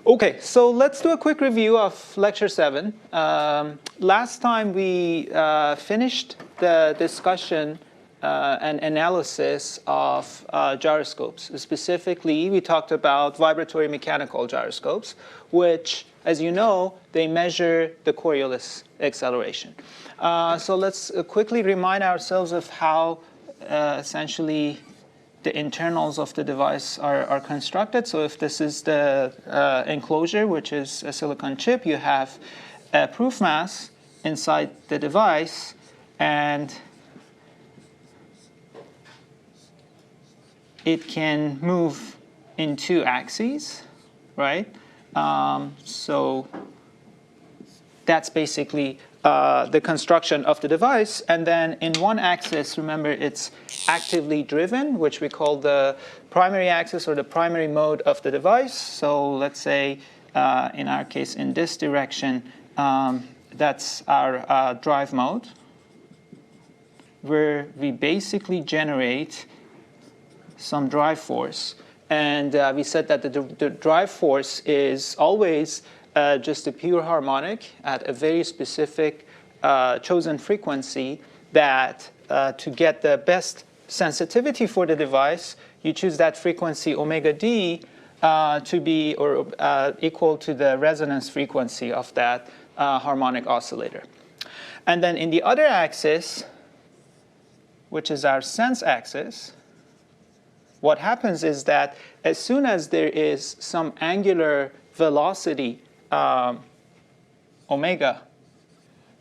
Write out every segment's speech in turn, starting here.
Okay, so let's do a quick review of Lecture 7. Last time we finished the discussion and analysis of gyroscopes. Specifically, we talked about vibratory mechanical gyroscopes, which, as you know, they measure the Coriolis acceleration. So let's quickly remind ourselves of how essentially the internals of the device are constructed. So if this is the enclosure, which is a silicon chip, you have a proof mass inside the device, and it can move in two axes, right? So that's basically the construction of the device. And then in one axis, remember, it's actively driven, which we call the primary axis or the primary mode of the device. So let's say, in our case, in this direction, that's our drive mode, where we basically generate some drive force. And we said that the drive force is always just a pure harmonic at a very specific chosen frequency that to get the best sensitivity for the device, you choose that frequency omega d to be or equal to the resonance frequency of that harmonic oscillator. And then in the other axis, which is our sense axis, what happens is that as soon as there is some angular velocity omega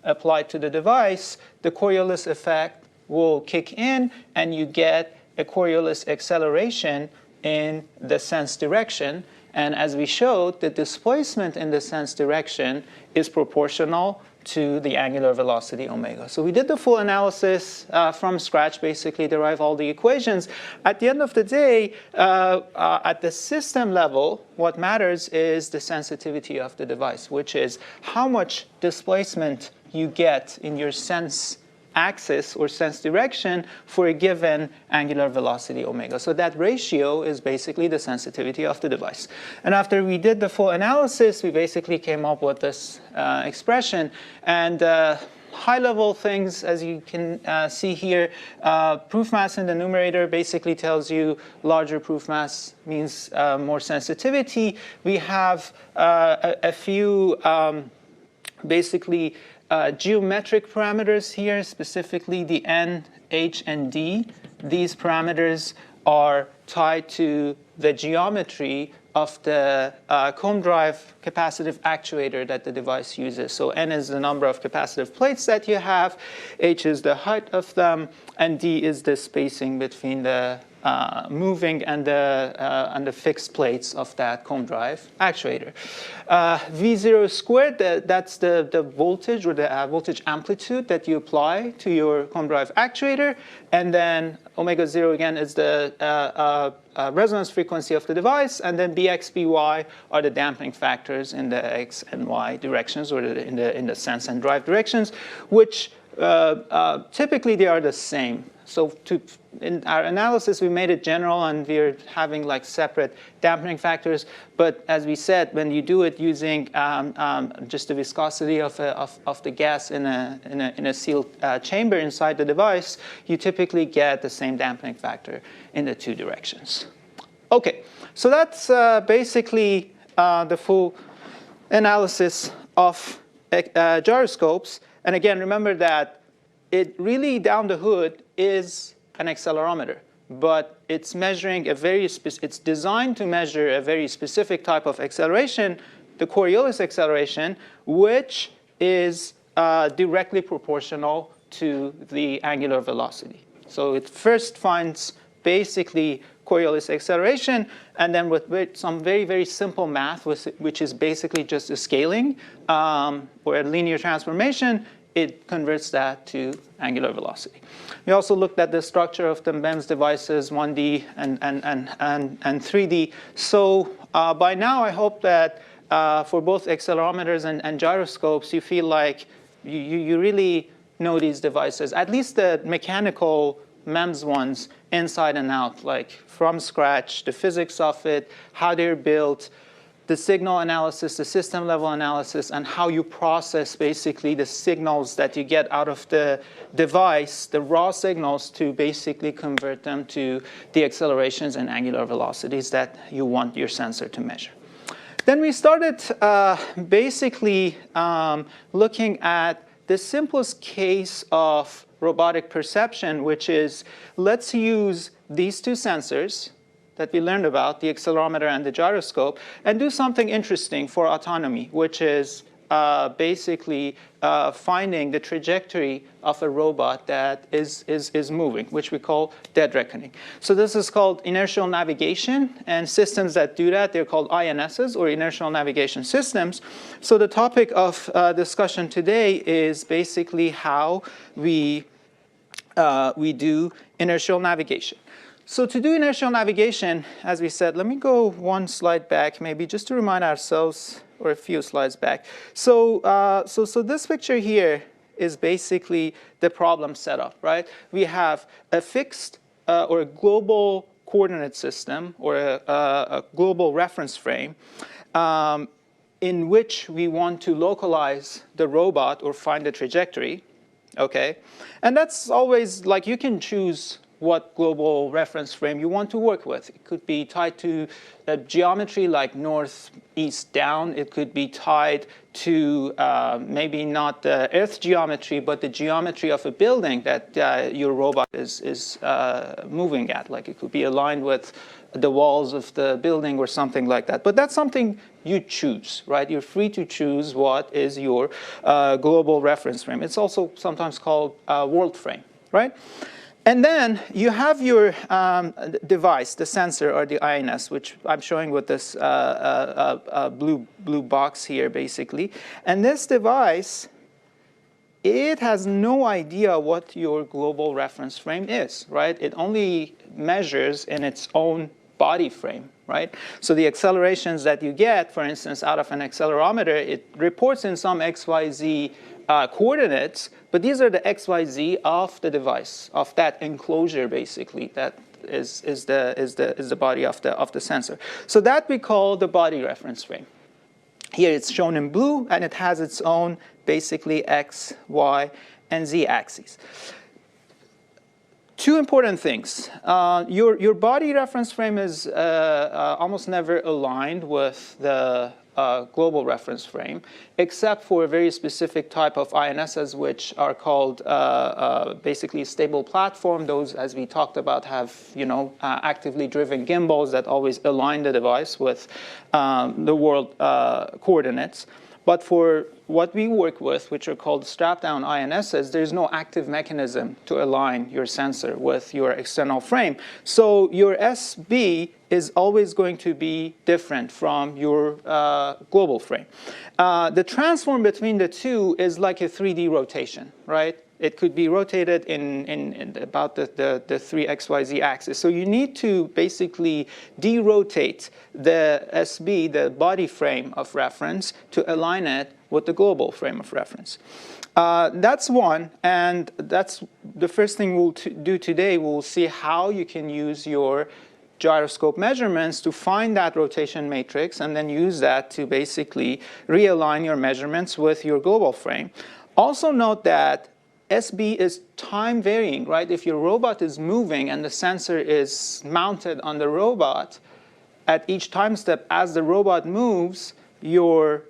applied to the device, the Coriolis effect will kick in, and you get a Coriolis acceleration in the sense direction. And as we showed, the displacement in the sense direction is proportional to the angular velocity omega. So we did the full analysis from scratch, basically derive all the equations. At the end of the day, at the system level, what matters is the sensitivity of the device, which is how much displacement you get in your sense axis or sense direction for a given angular velocity omega. So that ratio is basically the sensitivity of the device. And after we did the full analysis, we basically came up with this expression. And high-level things, as you can see here, proof mass in the numerator basically tells you larger proof mass means more sensitivity. We have a few basically geometric parameters here, specifically the N, H, and D. These parameters are tied to the geometry of the comb drive capacitive actuator that the device uses. So N is the number of capacitive plates that you have, H is the height of them, and D is the spacing between the moving and the fixed plates of that comb drive actuator. V0 squared, that's the voltage or the voltage amplitude that you apply to your comb drive actuator. And then omega 0 again is the resonance frequency of the device. And then Bx, By are the damping factors in the X and Y directions, or in the sense and drive directions, which typically they are the same. So in our analysis, we made it general, and we're having like separate dampening factors. But as we said, when you do it using just the viscosity of the gas in a sealed chamber inside the device, you typically get the same dampening factor in the two directions. Okay, so that's basically the full analysis of gyroscopes. And again, remember that it really, down the hood, is an accelerometer, but it's measuring it's designed to measure a very specific type of acceleration, the Coriolis acceleration, which is directly proportional to the angular velocity. So it first finds basically Coriolis acceleration, and then with some very, very simple math, which is basically just a scaling or a linear transformation, it converts that to angular velocity. We also looked at the structure of the MEMS devices, 1D and 3D. So by now, I hope that for both accelerometers and gyroscopes, you feel like you really know these devices, at least the mechanical MEMS ones, inside and out, like from scratch, the physics of it, how they're built, the signal analysis, the system level analysis, and how you process basically the signals that you get out of the device, the raw signals, to basically convert them to the accelerations and angular velocities that you want your sensor to measure. Then we started basically looking at the simplest case of robotic perception, which is, let's use these two sensors that we learned about, the accelerometer and the gyroscope, and do something interesting for autonomy, which is basically finding the trajectory of a robot that is moving, which we call dead reckoning. So this is called inertial navigation, and systems that do that, they're called INSs, or inertial navigation systems. So the topic of discussion today is basically how we do inertial navigation. So to do inertial navigation, as we said, let me go one slide back, maybe just to remind ourselves, or a few slides back. So this picture here is basically the problem setup, right? We have a fixed or a global coordinate system, or a global reference frame, in which we want to localize the robot or find the trajectory, okay? And that's always, like, you can choose what global reference frame you want to work with. It could be tied to a geometry like north, east, down. It could be tied to maybe not the Earth geometry, but the geometry of a building that your robot is moving at. Like, it could be aligned with the walls of the building or something like that. But that's something you choose, right? You're free to choose what is your global reference frame. It's also sometimes called world frame, right? And then you have your device, the sensor or the INS, which I'm showing with this blue box here, basically. And this device, it has no idea what your global reference frame is, right? It only measures in its own body frame, right? So the accelerations that you get, for instance, out of an accelerometer, it reports in some XYZ coordinates, but these are the XYZ of the device, of that enclosure, basically, that is the body of the sensor. So that we call the body reference frame. Here it's shown in blue, and it has its own, basically, X, Y, and Z axes. Two important things. Your body reference frame is almost never aligned with the global reference frame, except for a very specific type of INSs, which are called basically stable platform. Those, as we talked about, have actively driven gimbals that always align the device with the world coordinates. But for what we work with, which are called strap-down INSs, there's no active mechanism to align your sensor with your external frame. So your SB is always going to be different from your global frame. The transform between the two is like a 3D rotation, right? It could be rotated in about the 3 XYZ axis. So you need to basically derotate the SB, the body frame of reference, to align it with the global frame of reference. That's one, and that's the first thing we'll do today. We'll see how you can use your gyroscope measurements to find that rotation matrix, and then use that to basically realign your measurements with your global frame. Also note that SB is time varying, right? If your robot is moving and the sensor is mounted on the robot, at each time step as the robot moves, your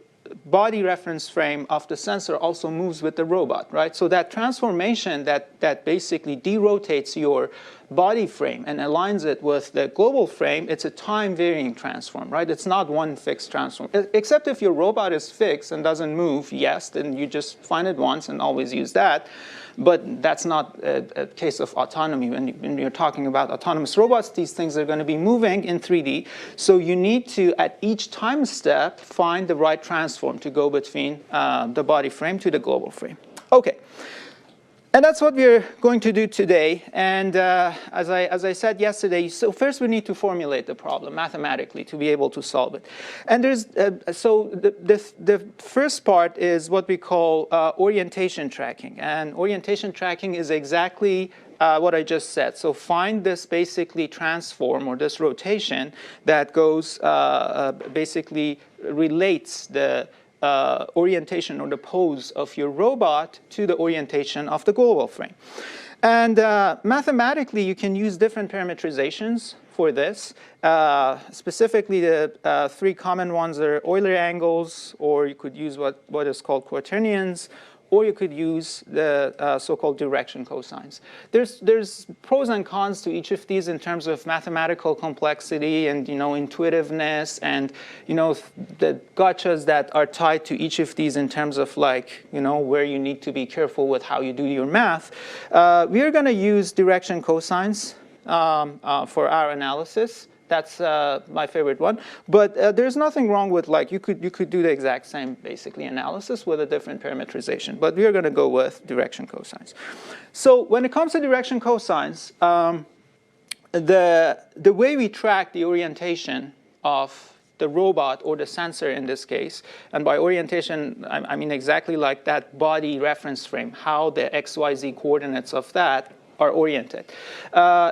body reference frame of the sensor also moves with the robot, right? So that transformation that basically derotates your body frame and aligns it with the global frame, it's a time varying transform, right? It's not one fixed transform. Except if your robot is fixed and doesn't move, yes, then you just find it once and always use that. But that's not a case of autonomy. When you're talking about autonomous robots, these things are going to be moving in 3D. So you need to, at each time step, find the right transform to go between the body frame to the global frame. Okay. And that's what we're going to do today. And as I said yesterday, so first we need to formulate the problem mathematically to be able to solve it. And there's so the first part is what we call orientation tracking. And orientation tracking is exactly what I just said. So find this basically transform or this rotation that goes basically relates the orientation or the pose of your robot to the orientation of the global frame. And mathematically, you can use different parametrizations for this. Specifically, the three common ones are Euler angles, or you could use what is called quaternions, or you could use the so-called direction cosines. There's pros and cons to each of these in terms of mathematical complexity and intuitiveness and the gotchas that are tied to each of these in terms of where you need to be careful with how you do your math. We are going to use direction cosines for our analysis. That's my favorite one. But there's nothing wrong with you could do the exact same basically analysis with a different parametrization. But we are going to go with direction cosines. So when it comes to direction cosines, the way we track the orientation of the robot or the sensor in this case, and by orientation I mean exactly like that body reference frame, how the XYZ coordinates of that are oriented.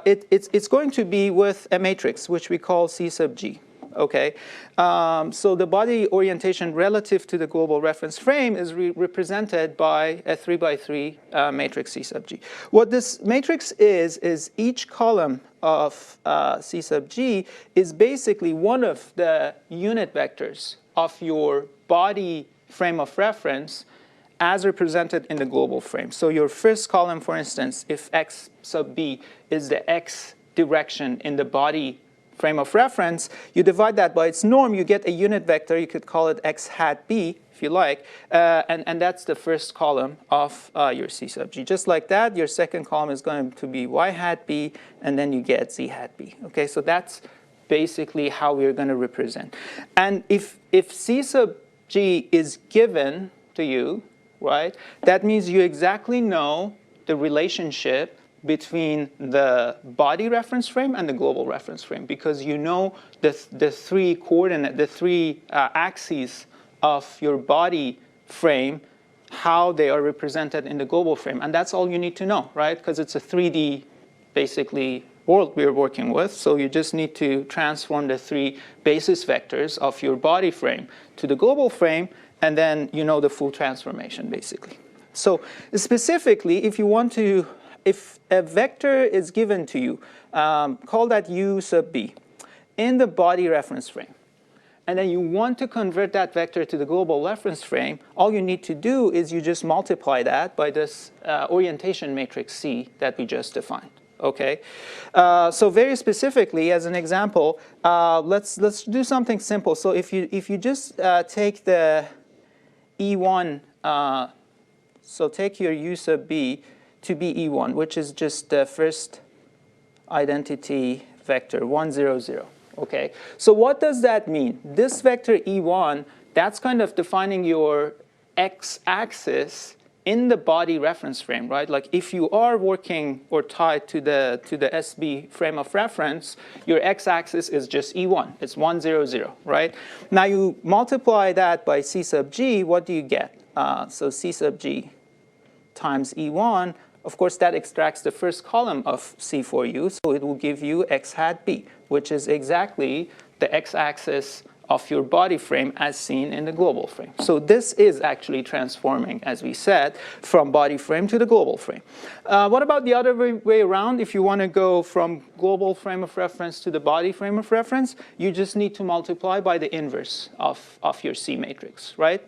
It's going to be with a matrix, which we call C sub G. Okay, so the body orientation relative to the global reference frame is represented by a 3×3 matrix C sub G. What this matrix is each column of C sub G is basically one of the unit vectors of your body frame of reference as represented in the global frame. So your first column, for instance, if x sub b is the x direction in the body frame of reference, you divide that by its norm, you get a unit vector. You could call it x hat b, if you like, and that's the first column of your C sub G. Just like that, your second column is going to be y hat b, and then you get z hat b. Okay, so that's basically how we're going to represent. And if C sub G is given to you, right, that means you exactly know the relationship between the body reference frame and the global reference frame, because you know the three coordinate, the three axes of your body frame, how they are represented in the global frame. And that's all you need to know, right? Because it's a 3D, basically, world we're working with. So you just need to transform the three basis vectors of your body frame to the global frame, and then you know the full transformation, basically. So specifically, if you want to, if a vector is given to you, call that u sub b, in the body reference frame, and then you want to convert that vector to the global reference frame, all you need to do is you just multiply that by this orientation matrix C that we just defined. Okay, so very specifically, as an example, let's do something simple. So if you just take the E1, so take your u sub b to be E1, which is just the first identity vector, 1, 0, 0. Okay, so what does that mean? This vector E1, that's kind of defining your x-axis in the body reference frame, right? Like if you are working or tied to the SB frame of reference, your x-axis is just E1. It's 1, 0, 0, right? Now you multiply that by C sub G, what do you get? So C sub G times E1, of course, that extracts the first column of C for you, so it will give you x hat b, which is exactly the x-axis of your body frame as seen in the global frame. So this is actually transforming, as we said, from body frame to the global frame. What about the other way around? If you want to go from global frame of reference to the body frame of reference, you just need to multiply by the inverse of your C matrix, right?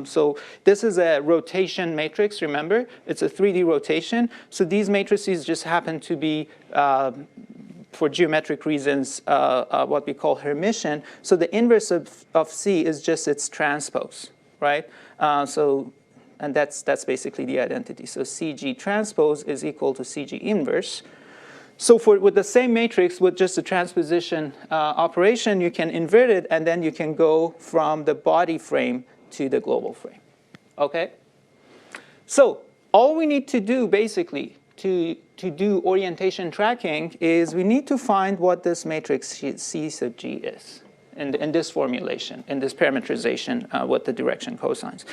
So this is a rotation matrix, remember? It's a 3D rotation. So these matrices just happen to be for geometric reasons, what we call Hermitian. So the inverse of C is just its transpose, right? And that's basically the identity. So CG transpose is equal to CG inverse. So with the same matrix, with just a transposition operation, you can invert it, and then you can go from the body frame to the global frame, okay? So all we need to do, basically, to do orientation tracking is we need to find what this matrix C sub G is, in this formulation, in this parametrization with the direction cosines.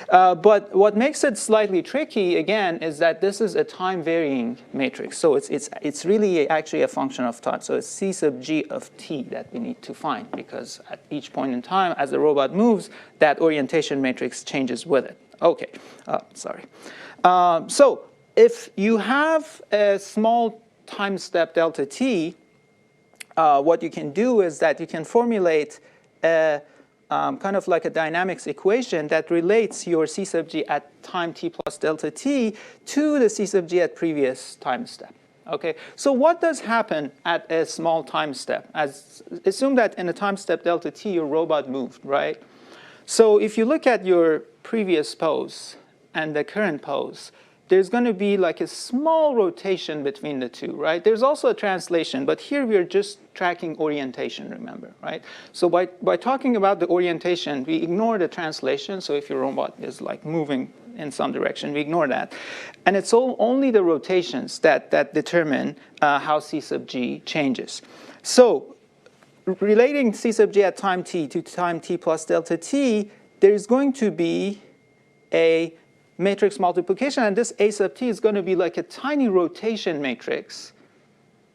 But what makes it slightly tricky, again, is that this is a time-varying matrix. So it's really actually a function of time. So it's C sub g of t that we need to find, because at each point in time, as the robot moves, that orientation matrix changes with it. OK, sorry. So if you have a small time step delta t, what you can do is that you can formulate a kind of like a dynamics equation that relates your C sub g at time t plus delta t to the C sub g at previous time step. Okay, so what does happen at a small time step? Assume that in a time step delta t, your robot moved, right? So if you look at your previous pose and the current pose, there's going to be like a small rotation between the two, right? There's also a translation, but here we're just tracking orientation, remember, right? So by talking about the orientation, we ignore the translation. So if your robot is like moving in some direction, we ignore that. And it's only the rotations that determine how C sub g changes. So relating C sub g at time t to time t plus delta t, there's going to be a matrix multiplication, and this A sub t is going to be like a tiny rotation matrix,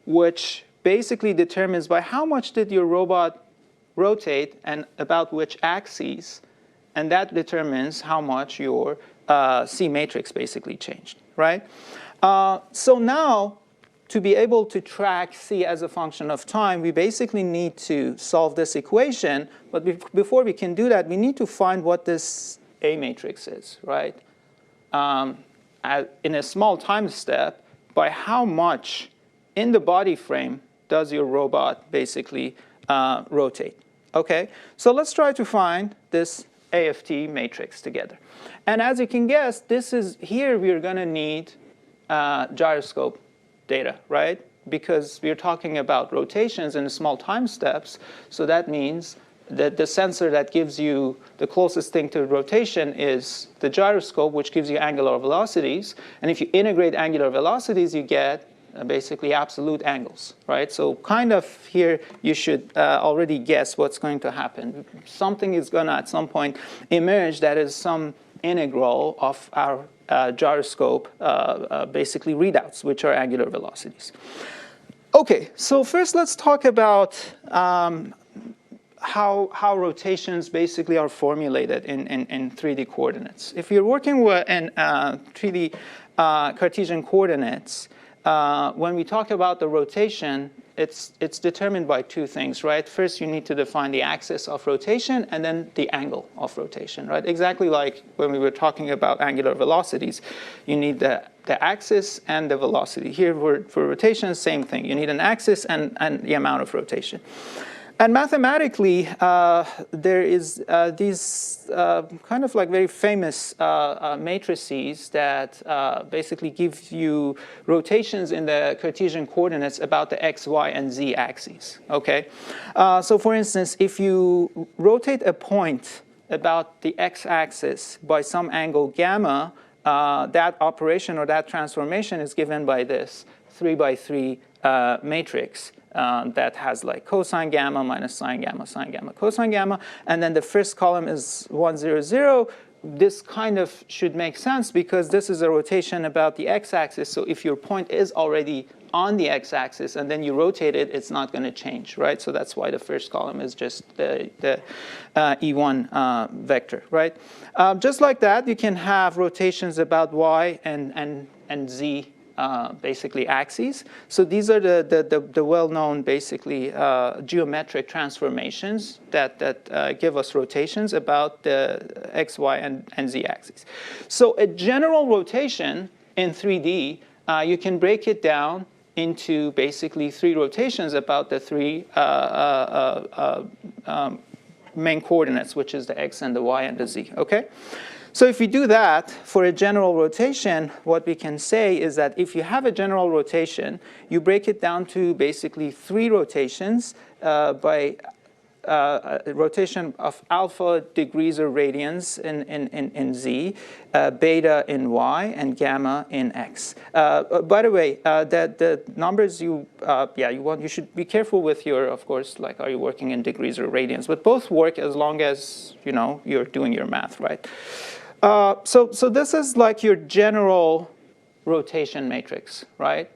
which basically determines by how much did your robot rotate and about which axes, and that determines how much your C matrix basically changed, right? So now, to be able to track C as a function of time, we basically need to solve this equation, but before we can do that, we need to find what this A matrix is, right? In a small time step, by how much in the body frame does your robot basically rotate? Okay, so let's try to find this AFT matrix together. And as you can guess, here we're going to need gyroscope data, right? Because we're talking about rotations in small time steps, so that means that the sensor that gives you the closest thing to rotation is the gyroscope, which gives you angular velocities. And if you integrate angular velocities, you get basically absolute angles, right? So kind of here, you should already guess what's going to happen. Something is going to, at some point, emerge that is some integral of our gyroscope basically readouts, which are angular velocities. OK, so first let's talk about how rotations basically are formulated in 3D coordinates. If you're working with in 3D Cartesian coordinates, when we talk about the rotation, it's determined by two things, right? First, you need to define the axis of rotation, and then the angle of rotation, right? Exactly like when we were talking about angular velocities. You need the axis and the velocity. Here, for rotation, same thing. You need an axis and the amount of rotation. And mathematically, there is these kind of like very famous matrices that basically give you rotations in the Cartesian coordinates about the x, y, and z axes. Okay, so for instance, if you rotate a point about the x-axis by some angle gamma, that operation or that transformation is given by this 3×3 matrix. That has like cosine gamma minus sine gamma, cosine gamma. And then the first column is 1, 0, 0. This kind of should make sense because this is a rotation about the x-axis. So if your point is already on the x-axis and then you rotate it, it's not going to change, right? So that's why the first column is just the E1 vector, right? Just like that, you can have rotations about y and z basically axes. So these are the well-known basically geometric transformations that give us rotations about the x, y, and z axes. So a general rotation in 3D, you can break it down into basically 3 rotations about the 3 main coordinates, which is the x and the y and the z. Okay. So if we do that for a general rotation, what we can say is that if you have a general rotation, you break it down to basically 3 rotations by rotation of alpha degrees or radians in Z, beta in Y, and gamma in X. By the way, the numbers you should be careful with your, of course, like are you working in degrees or radians, but both work as long as you're doing your math, right? So this is like your general rotation matrix, right?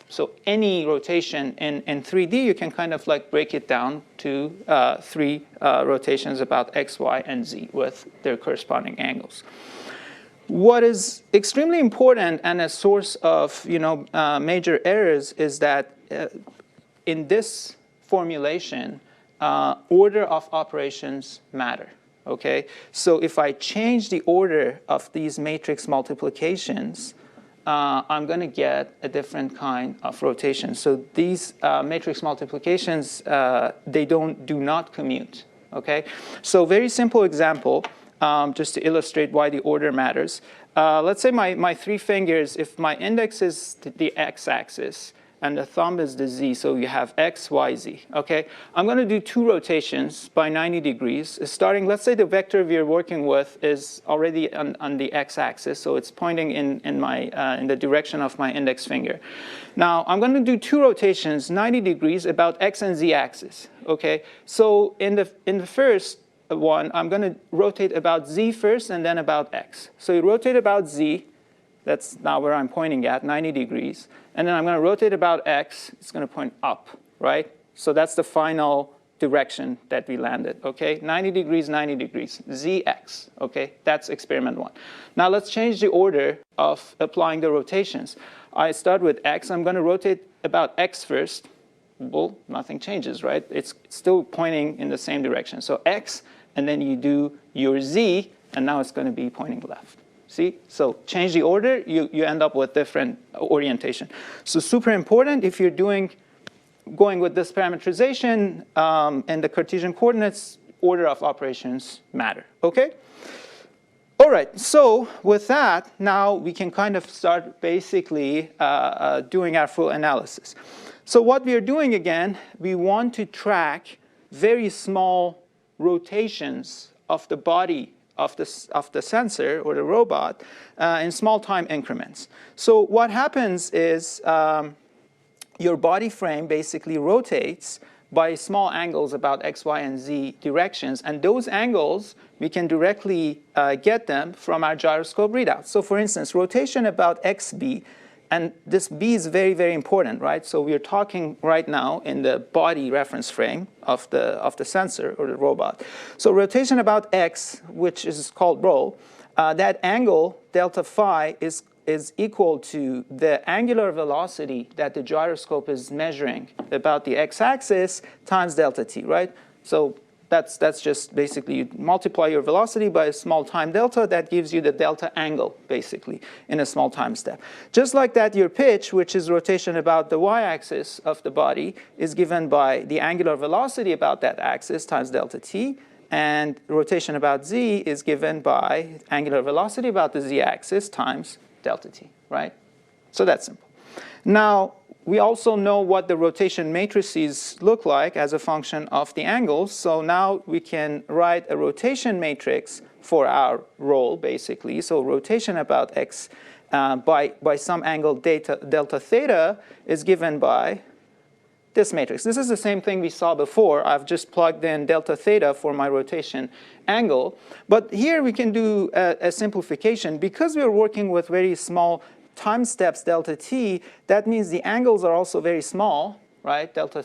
So any rotation in 3D, you can kind of like break it down to 3 rotations about X, Y, and Z with their corresponding angles. What is extremely important and a source of major errors is that in this formulation, order of operations matter. Okay, so if I change the order of these matrix multiplications, I'm going to get a different kind of rotation. So these matrix multiplications, they do not commute. Okay, so very simple example, just to illustrate why the order matters. Let's say my 3 fingers, if my index is the x-axis and the thumb is the z, so you have x, y, z. Okay, I'm going to do 2 rotations by 90 degrees. Starting, let's say the vector we are working with is already on the x-axis, so it's pointing in the direction of my index finger. Now I'm going to do 2 rotations, 90 degrees, about x and z axis. Okay, so in the first one, I'm going to rotate about z first and then about x. So you rotate about z. That's now where I'm pointing at, 90 degrees. And then I'm going to rotate about x. It's going to point up, right? So that's the final direction that we landed, okay? 90 degrees, 90 degrees, zx, okay? That's experiment 1. Now let's change the order of applying the rotations. I start with x. I'm going to rotate about x first. Well, nothing changes, right? It's still pointing in the same direction. So x, and then you do your z, and now it's going to be pointing left. See? So change the order, you end up with different orientation. So super important if you're going with this parametrization and the Cartesian coordinates, order of operations matter. Okay? All right, so with that, now we can kind of start basically doing our full analysis. So what we are doing again, we want to track very small rotations of the body of the sensor or the robot in small time increments. So what happens is your body frame basically rotates by small angles about x, y, and z directions. And those angles, we can directly get them from our gyroscope readouts. So for instance, rotation about xb, and this b is very, very important, right? So we are talking right now in the body reference frame of the sensor or the robot. So rotation about x, which is called rho, that angle, delta phi, is equal to the angular velocity that the gyroscope is measuring about the x-axis times delta t, right? So that's just basically you multiply your velocity by a small time delta. That gives you the delta angle, basically, in a small time step. Just like that, your pitch, which is rotation about the y-axis of the body, is given by the angular velocity about that axis times delta t. And rotation about z is given by angular velocity about the z-axis times delta t, right? So that's simple. Now, we also know what the rotation matrices look like as a function of the angles. So now we can write a rotation matrix for our role, basically. So rotation about x by some angle delta theta is given by this matrix. This is the same thing we saw before. I've just plugged in delta theta for my rotation angle. But here we can do a simplification. Because we're working with very small time steps delta t, that means the angles are also very small, right? Delta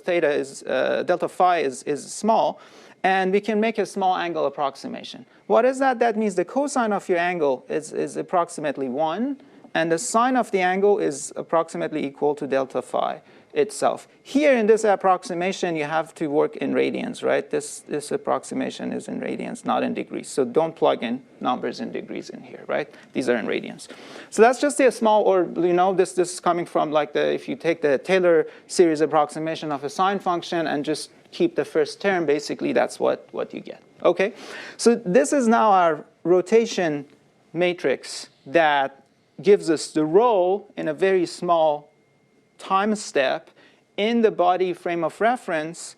phi is small, and we can make a small angle approximation. What is that? That means the cosine of your angle is approximately 1, and the sine of the angle is approximately equal to delta phi itself. Here in this approximation, you have to work in radians, right? This approximation is in radians, not in degrees. So don't plug in numbers in degrees in here, right? These are in radians. So that's just a small, or this is coming from like if you take the Taylor series approximation of a sine function and just keep the first term, basically that's what you get. Okay? So this is now our rotation matrix that gives us the rho in a very small time step in the body frame of reference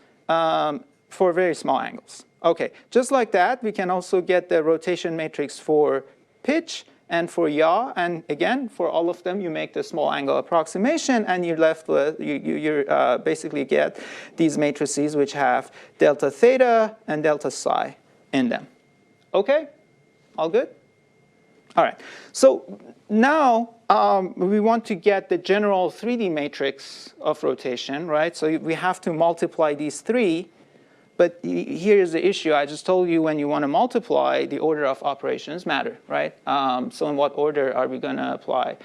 for very small angles. Okay, just like that, we can also get the rotation matrix for pitch and for yaw, and again, for all of them, you make the small angle approximation, and you're left with, you basically get these matrices which have delta theta and delta psi in them. Okay, all good? All right, so now we want to get the general 3D matrix of rotation, right? So we have to multiply these three. But here's the issue. I just told you when you want to multiply, the order of operations matter, right? So in what order are we going to apply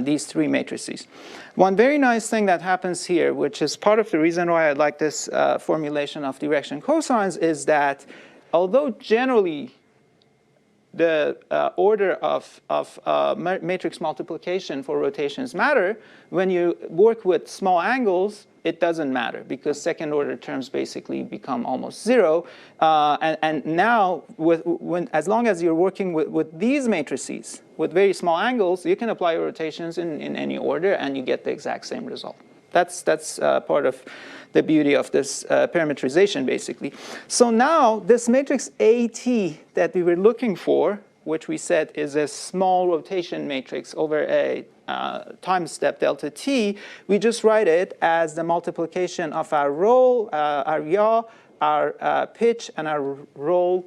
these three matrices? One very nice thing that happens here, which is part of the reason why I like this formulation of direction cosines, is that although generally the order of matrix multiplication for rotations matter, when you work with small angles, it doesn't matter because second order terms basically become almost zero. And now, as long as you're working with these matrices, with very small angles, you can apply your rotations in any order and you get the exact same result. That's part of the beauty of this parametrization, basically. So now, this matrix AT that we were looking for, which we said is a small rotation matrix over a time step delta t, we just write it as the multiplication of our roll, our yaw, our pitch, and our roll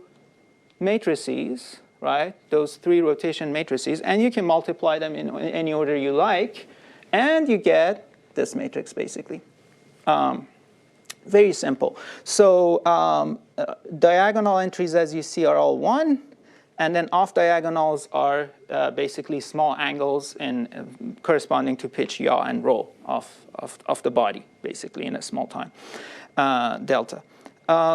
matrices, right? Those three rotation matrices, and you can multiply them in any order you like, and you get this matrix, basically. Very simple. So diagonal entries, as you see, are all 1. And then off diagonals are basically small angles corresponding to pitch, yaw, and roll of the body, basically, in a small time delta.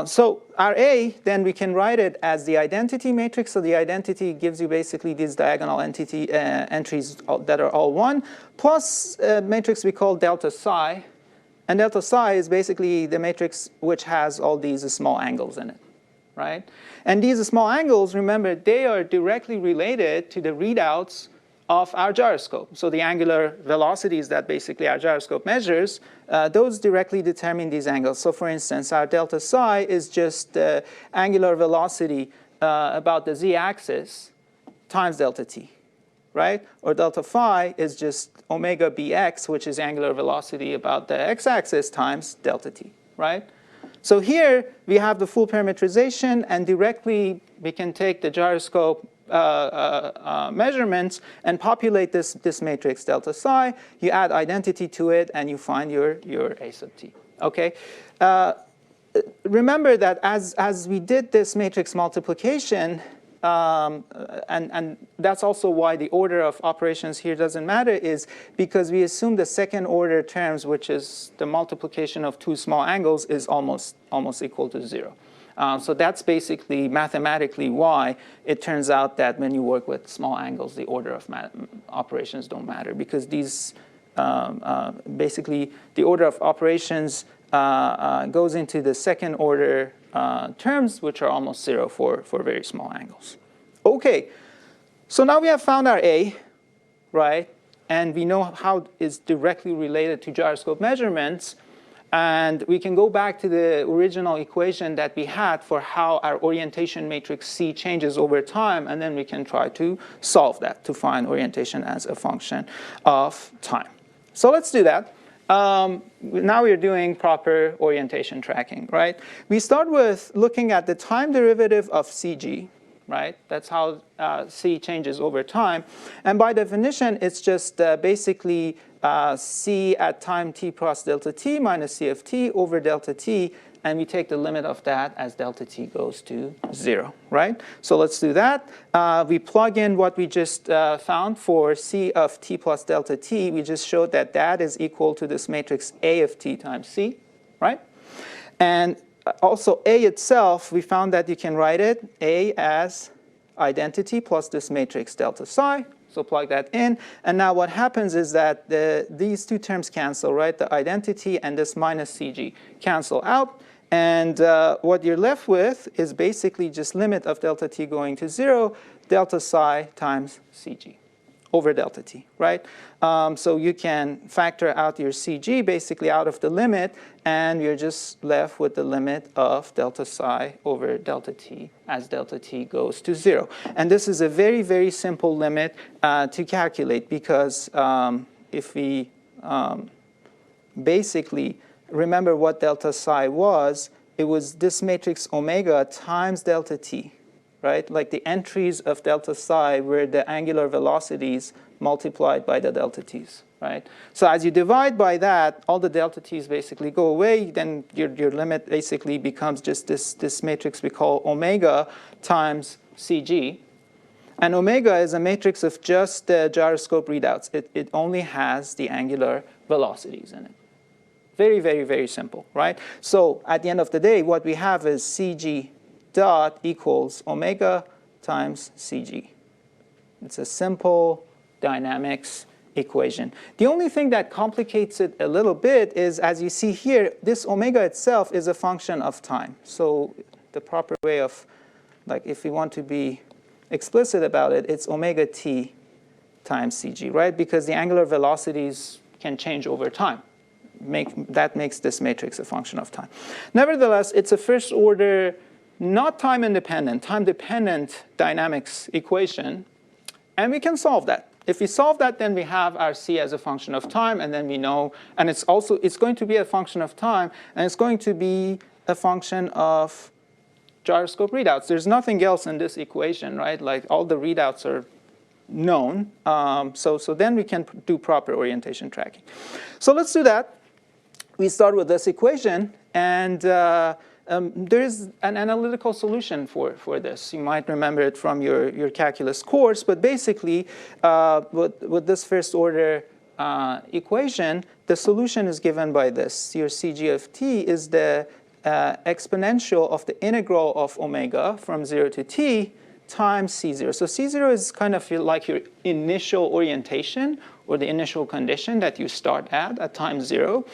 So our A, then we can write it as the identity matrix. So the identity gives you basically these diagonal entries that are all 1, plus a matrix we call delta psi. And delta psi is basically the matrix which has all these small angles in it, right? And these small angles, remember, they are directly related to the readouts of our gyroscope. So the angular velocities that basically our gyroscope measures, those directly determine these angles. So for instance, our delta psi is just the angular velocity about the z-axis times delta t, right? Or delta phi is just omega bx, which is angular velocity about the x-axis times delta t, right? So here we have the full parametrization, and directly we can take the gyroscope measurements and populate this matrix delta psi. You add identity to it, and you find your A sub t. Okay. Remember that as we did this matrix multiplication, and that's also why the order of operations here doesn't matter, is because we assume the second order terms, which is the multiplication of two small angles, is almost equal to 0. So that's basically mathematically why it turns out that when you work with small angles, the order of operations don't matter, because these basically the order of operations goes into the second order terms, which are almost 0 for very small angles. Okay, so now we have found our A, right? And we know how it's directly related to gyroscope measurements. And we can go back to the original equation that we had for how our orientation matrix C changes over time, and then we can try to solve that to find orientation as a function of time. So let's do that. Now we're doing proper orientation tracking, right? We start with looking at the time derivative of CG, right? That's how C changes over time. And by definition, it's just basically C at time t plus delta t minus C of t over delta t, and we take the limit of that as delta t goes to 0, right? So let's do that. We plug in what we just found for C of t plus delta t. We just showed that that is equal to this matrix A of t times C, right? And also A itself, we found that you can write it A as identity plus this matrix delta psi. So plug that in. And now what happens is that these two terms cancel, right? The identity and this minus CG cancel out. And what you're left with is basically just limit of delta t going to 0, delta psi times CG. over delta t, right? So you can factor out your CG basically out of the limit, and you're just left with the limit of delta psi over delta t as delta t goes to 0. And this is a very, very simple limit to calculate, because if we basically remember what delta psi was, it was this matrix omega times delta t, right? Like the entries of delta psi were the angular velocities multiplied by the delta t's, right? So as you divide by that, all the delta t's basically go away. Then your limit basically becomes just this matrix we call omega times CG. And omega is a matrix of just the gyroscope readouts. It only has the angular velocities in it. Very, very, very simple, right? So at the end of the day, what we have is CG dot equals omega times CG. It's a simple dynamics equation. The only thing that complicates it a little bit is, as you see here, this omega itself is a function of time. So the proper way of, like, if we want to be explicit about it, it's omega t times CG, right? Because the angular velocities can change over time. That makes this matrix a function of time. Nevertheless, it's a first order, not time-independent, time-dependent dynamics equation, and we can solve that. If we solve that, then we have our C as a function of time, and then we know, and it's going to be a function of time, and it's going to be a function of gyroscope readouts. There's nothing else in this equation, right? Like, all the readouts are known, so then we can do proper orientation tracking. So let's do that. We start with this equation, and there is an analytical solution for this. You might remember it from your calculus course, but basically, with this first order equation, the solution is given by this. Your CG of t is the exponential of the integral of omega from 0 to t times C0. So C0 is kind of like your initial orientation, or the initial condition that you start at time 0.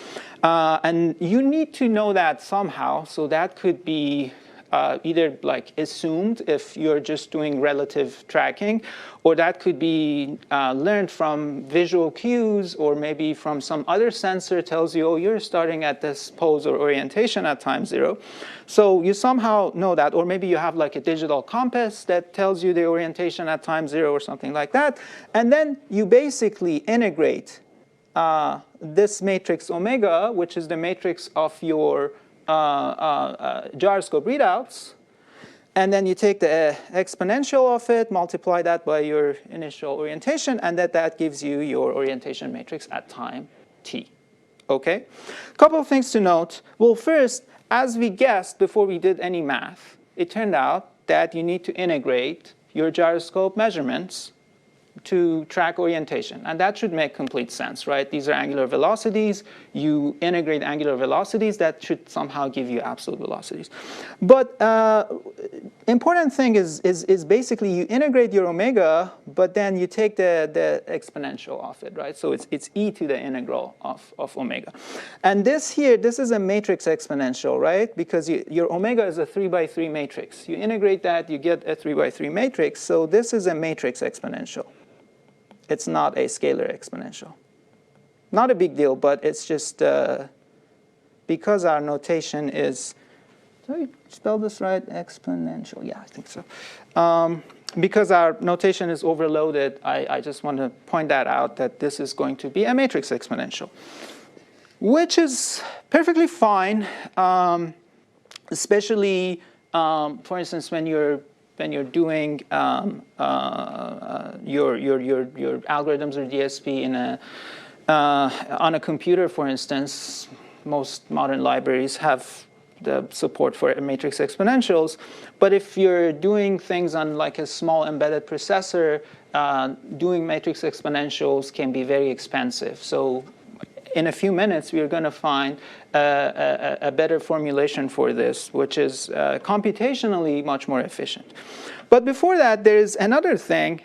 And you need to know that somehow. So that could be either like assumed if you're just doing relative tracking, or that could be learned from visual cues, or maybe from some other sensor tells you, oh, you're starting at this pose or orientation at time 0. So you somehow know that, or maybe you have like a digital compass that tells you the orientation at time 0 or something like that. And then you basically integrate this matrix omega, which is the matrix of your gyroscope readouts, and then you take the exponential of it, multiply that by your initial orientation, and that gives you your orientation matrix at time t. Okay? A couple of things to note. Well, first, as we guessed before we did any math, it turned out that you need to integrate your gyroscope measurements to track orientation. And that should make complete sense, right? These are angular velocities. You integrate angular velocities. That should somehow give you absolute velocities. But important thing is basically you integrate your omega, but then you take the exponential of it, right? So it's e to the integral of omega. And this here, this is a matrix exponential, right? Because your omega is a 3 by 3 matrix. You integrate that, you get a 3 by 3 matrix. So this is a matrix exponential. It's not a scalar exponential. Not a big deal, but it's just because our notation is, did I spell this right? Exponential, yeah, I think so. Because our notation is overloaded, I just want to point that out, that this is going to be a matrix exponential, which is perfectly fine, especially, for instance, when you're doing your algorithms or DSP on a computer, for instance. Most modern libraries have the support for matrix exponentials. But if you're doing things on like a small embedded processor, doing matrix exponentials can be very expensive. So in a few minutes, we are going to find a better formulation for this, which is computationally much more efficient. But before that, there's another thing,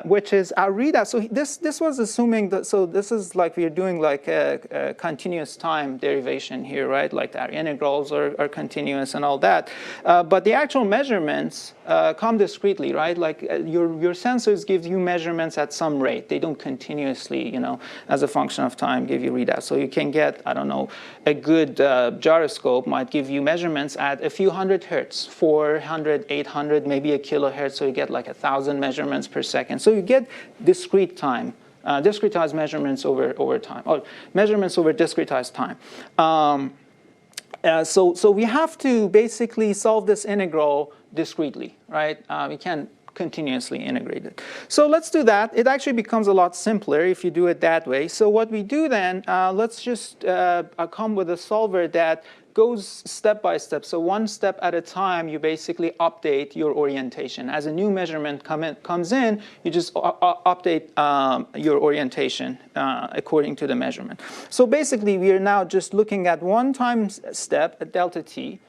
which is our readout. So this was assuming that, so this is like we're doing like a continuous time derivation here, right? Like our integrals are continuous and all that. But the actual measurements come discretely, right? Like your sensors give you measurements at some rate. They don't continuously, as a function of time, give you readouts. So you can get, I don't know, a good gyroscope might give you measurements at a few hundred hertz, 400, 800, maybe a kilohertz. So you get like 1,000 measurements per second. So you get discrete time, discretized measurements over time, or measurements over discretized time. So we have to basically solve this integral discretely, right? We can't continuously integrate it. So let's do that. It actually becomes a lot simpler if you do it that way. So what we do then, let's just come with a solver that goes step by step. So one step at a time, you basically update your orientation. As a new measurement comes in, you just update your orientation according to the measurement. So basically, we are now just looking at one time step at delta t.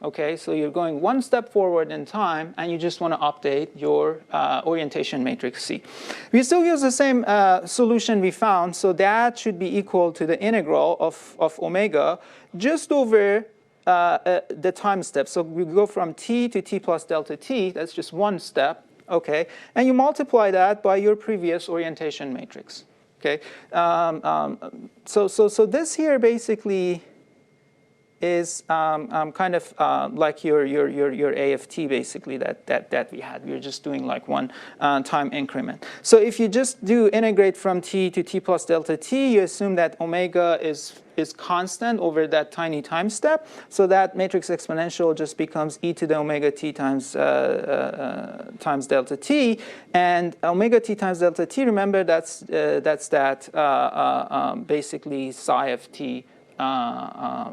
Okay, so you're going one step forward in time, and you just want to update your orientation matrix C. We still use the same solution we found, so that should be equal to the integral of omega just over the time step. So we go from t to t plus delta t. That's just one step, okay? And you multiply that by your previous orientation matrix, okay? So this here basically is kind of like your AFT basically that we had. We're just doing like one time increment. So if you just do integrate from t to t plus delta t, you assume that omega is constant over that tiny time step. So that matrix exponential just becomes e to the omega t times delta t. And omega t times delta t, remember that's that basically psi of t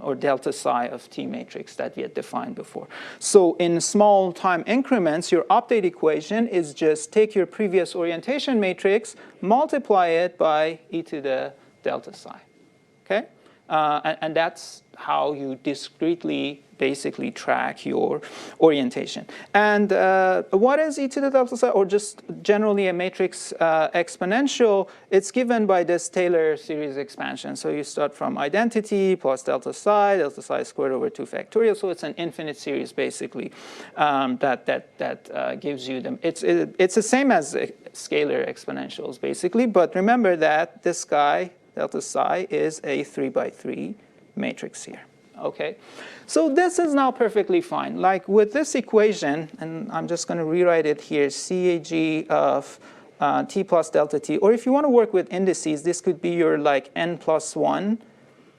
or delta psi of t matrix that we had defined before. So in small time increments, your update equation is just take your previous orientation matrix, multiply it by e to the delta psi, okay? And that's how you discretely basically track your orientation. And what is e to the delta psi, or just generally a matrix exponential? It's given by this Taylor series expansion. So you start from identity plus delta psi squared over 2 factorial. So it's an infinite series basically that gives you them. It's the same as scalar exponentials basically, but remember that this guy delta psi is a 3×3 matrix here. Okay, so this is now perfectly fine. Like with this equation, and I'm just going to rewrite it here, CAG of t plus delta t, or if you want to work with indices, this could be your like n+1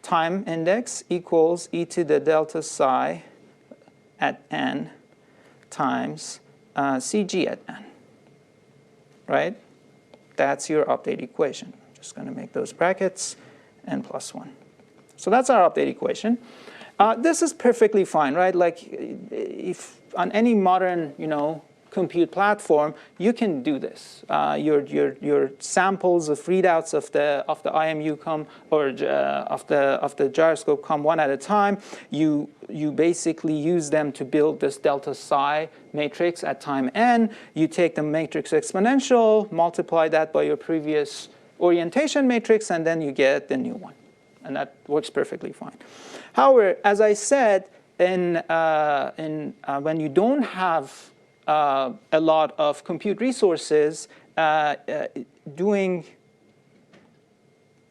time index equals e to the delta psi at n times CG at n, right? That's your update equation. I'm just going to make those brackets, n+1. So that's our update equation. This is perfectly fine, right? Like if on any modern, compute platform, you can do this. Your samples of readouts of the IMU come, or of the gyroscope come one at a time. You basically use them to build this delta psi matrix at time n. You take the matrix exponential, multiply that by your previous orientation matrix, and then you get the new one. And that works perfectly fine. However, as I said, when you don't have a lot of compute resources, doing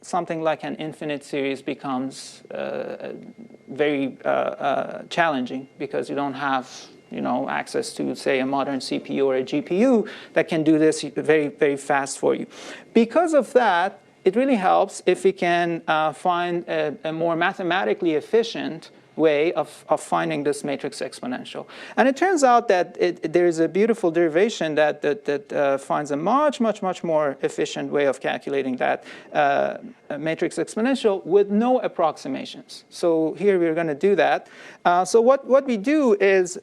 something like an infinite series becomes very challenging because you don't have access to, say, a modern CPU or a GPU that can do this very, very fast for you. Because of that, it really helps if we can find a more mathematically efficient way of finding this matrix exponential. And it turns out that there is a beautiful derivation that finds a much more efficient way of calculating that matrix exponential with no approximations. So here we're going to do that. So what we do is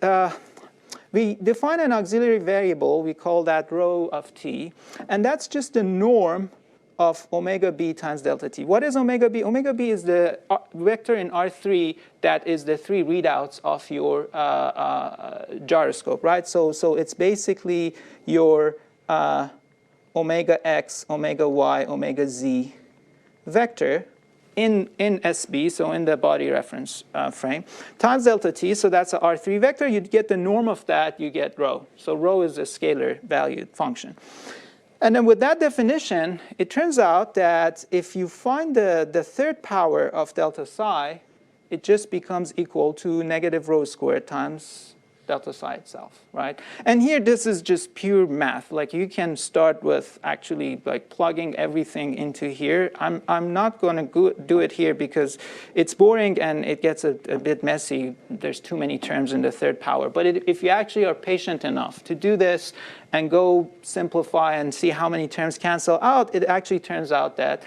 we define an auxiliary variable. We call that rho of t. And that's just the norm of omega b times delta t. What is omega b? Omega b is the vector in R3 that is the 3 readouts of your gyroscope, right? So it's basically your omega x, omega y, omega z vector in SB, so in the body reference frame, times delta t, so that's a R3 vector. You'd get the norm of that, you get rho. So rho is a scalar valued function. And then with that definition, it turns out that if you find the third power of delta psi, it just becomes equal to negative rho squared times delta psi itself, right? And here, this is just pure math. Like, you can start with actually like plugging everything into here. I'm not going to do it here because it's boring and it gets a bit messy. There's too many terms in the third power. But if you actually are patient enough to do this and go simplify and see how many terms cancel out, it actually turns out that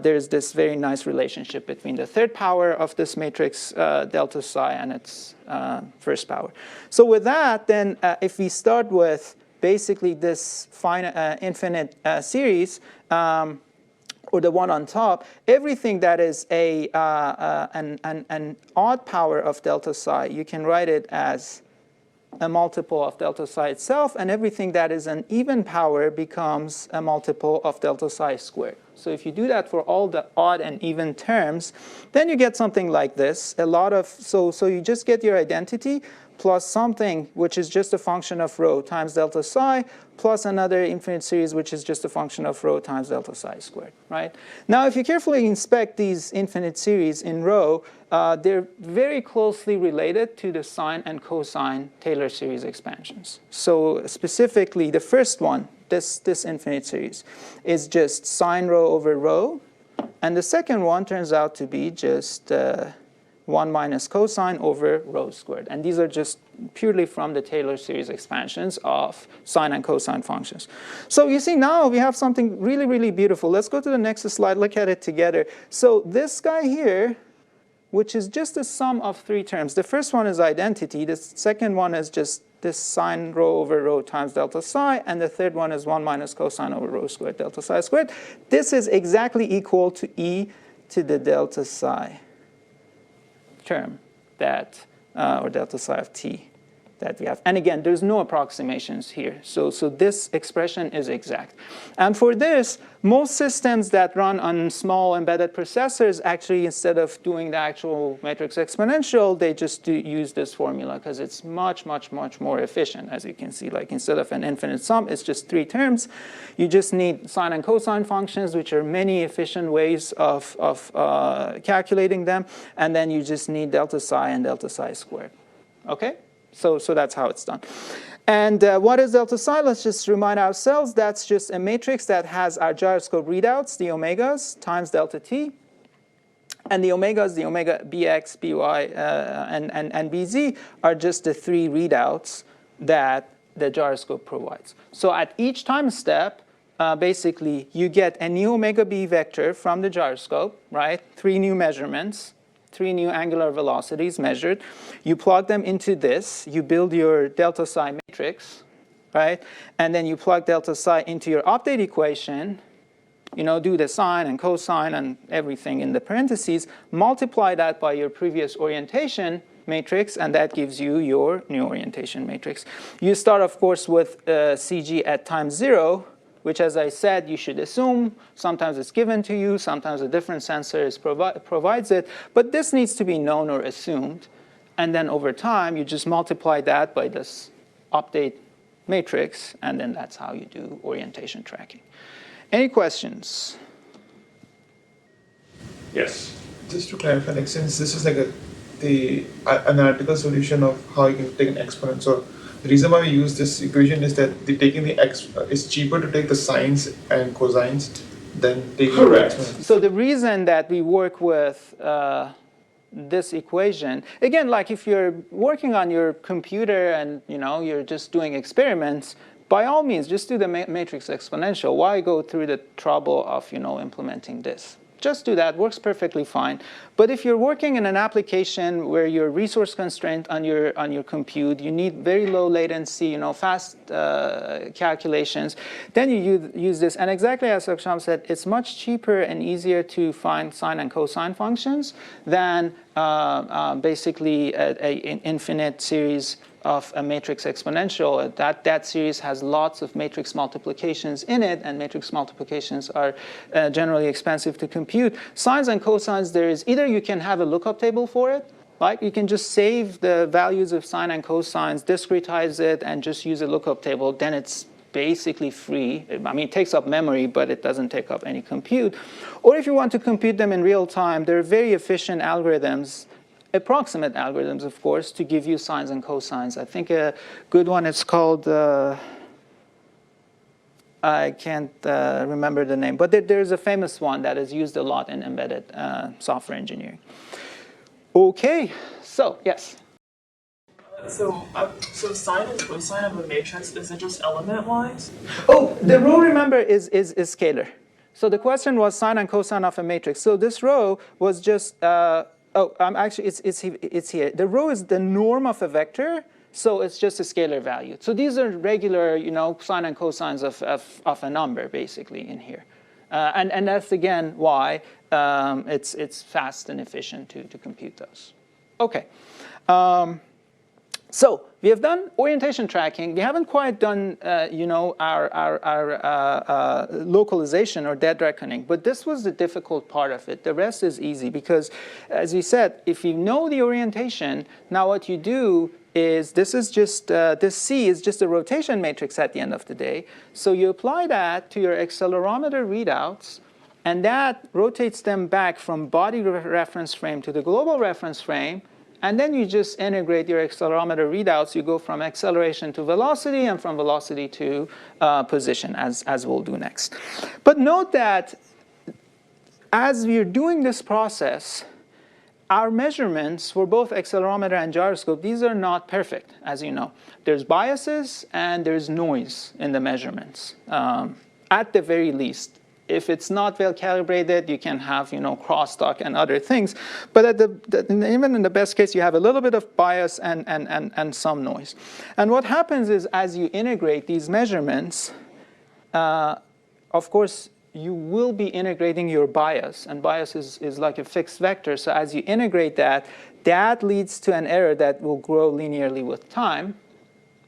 there's this very nice relationship between the third power of this matrix delta psi and its first power. So with that, then if we start with basically this infinite series, or the one on top, everything that is an odd power of delta psi, you can write it as a multiple of delta psi itself, and everything that is an even power becomes a multiple of delta psi squared. So if you do that for all the odd and even terms, then you get something like this. So you just get your identity plus something which is just a function of rho times delta psi plus another infinite series which is just a function of rho times delta psi squared, right? Now, if you carefully inspect these infinite series in rho, they're very closely related to the sine and cosine Taylor series expansions. So specifically, the first one, this infinite series, is just sine rho over rho. And the second one turns out to be just 1 minus cosine over rho squared. And these are just purely from the Taylor series expansions of sine and cosine functions. So you see, now we have something really, really beautiful. Let's go to the next slide, look at it together. So this guy here, which is just the sum of 3 terms. The first one is identity. The second one is just this sine rho over rho times delta psi. And the third one is 1 minus cosine over rho squared delta psi squared. This is exactly equal to e to the delta psi term that, or delta psi of t that we have. And again, there's no approximations here. So this expression is exact. And for this, most systems that run on small embedded processors, actually, instead of doing the actual matrix exponential, they just use this formula because it's much, much, much more efficient. As you can see, like instead of an infinite sum, it's just 3 terms. You just need sine and cosine functions, which are many efficient ways of calculating them. And then you just need delta psi and delta psi squared. OK? So that's how it's done. And what is delta psi? Let's just remind ourselves. That's just a matrix that has our gyroscope readouts, the omegas, times delta t. And the omegas, the omega bx, by, and bz, are just the 3 readouts that the gyroscope provides. So at each time step, basically, you get a new omega b vector from the gyroscope, right? 3 new measurements. 3 new angular velocities measured. You plug them into this. You build your delta psi matrix, right? And then you plug delta psi into your update equation. You know, do the sine and cosine and everything in the parentheses. Multiply that by your previous orientation matrix, and that gives you your new orientation matrix. You start, of course, with CG at time 0, which, as I said, you should assume. Sometimes it's given to you. Sometimes a different sensor provides it. But this needs to be known or assumed. And then over time, you just multiply that by this update matrix. And then that's how you do orientation tracking. Any questions? Yes. Just to clarify, like, since this is like an analytical solution of how you can take an exponent, so the reason why we use this equation is that taking the it's cheaper to take the sines and cosines than taking the exponents. So the reason that we work with this equation, again, like if you're working on your computer and you're just doing experiments, by all means, just do the matrix exponential. Why go through the trouble of implementing this? just do that, works perfectly fine. But if you're working in an application where you're resource constrained on your compute, you need very low latency, fast calculations, then you use this. And exactly as Aksham said, it's much cheaper and easier to find sine and cosine functions than basically an infinite series of a matrix exponential. That series has lots of matrix multiplications in it, and matrix multiplications are generally expensive to compute. Sines and cosines, there is either you can have a lookup table for it, right? You can just save the values of sine and cosines, discretize it, and just use a lookup table. Then it's basically free. I mean, it takes up memory, but it doesn't take up any compute. Or if you want to compute them in real time, there are very efficient algorithms, approximate algorithms, of course, to give you sines and cosines. I think a good one is called, I can't remember the name, but there's a famous one that is used a lot in embedded software engineering. Okay, so yes. So sine and cosine of a matrix, is it just element-wise? Oh, the row, remember, is scalar. So the question was sine and cosine of a matrix. So this row was just, actually, it's here. The row is the norm of a vector, so it's just a scalar value. So these are regular, sine and cosines of a number, basically, in here. And that's, again, why it's fast and efficient to compute those. OK. So we have done orientation tracking. We haven't quite done, our localization or dead reckoning. But this was the difficult part of it. The rest is easy because, as we said, if you know the orientation, now what you do is this is just this C is just a rotation matrix at the end of the day. So you apply that to your accelerometer readouts, and that rotates them back from body reference frame to the global reference frame. And then you just integrate your accelerometer readouts. You go from acceleration to velocity and from velocity to position, as we'll do next. But note that as we're doing this process, our measurements for both accelerometer and gyroscope, these are not perfect, as you know. There's biases and there's noise in the measurements, at the very least. If it's not well calibrated, you can have crosstalk and other things. But even in the best case, you have a little bit of bias and some noise. And what happens is, as you integrate these measurements, of course, you will be integrating your bias. And bias is like a fixed vector. So as you integrate that, that leads to an error that will grow linearly with time,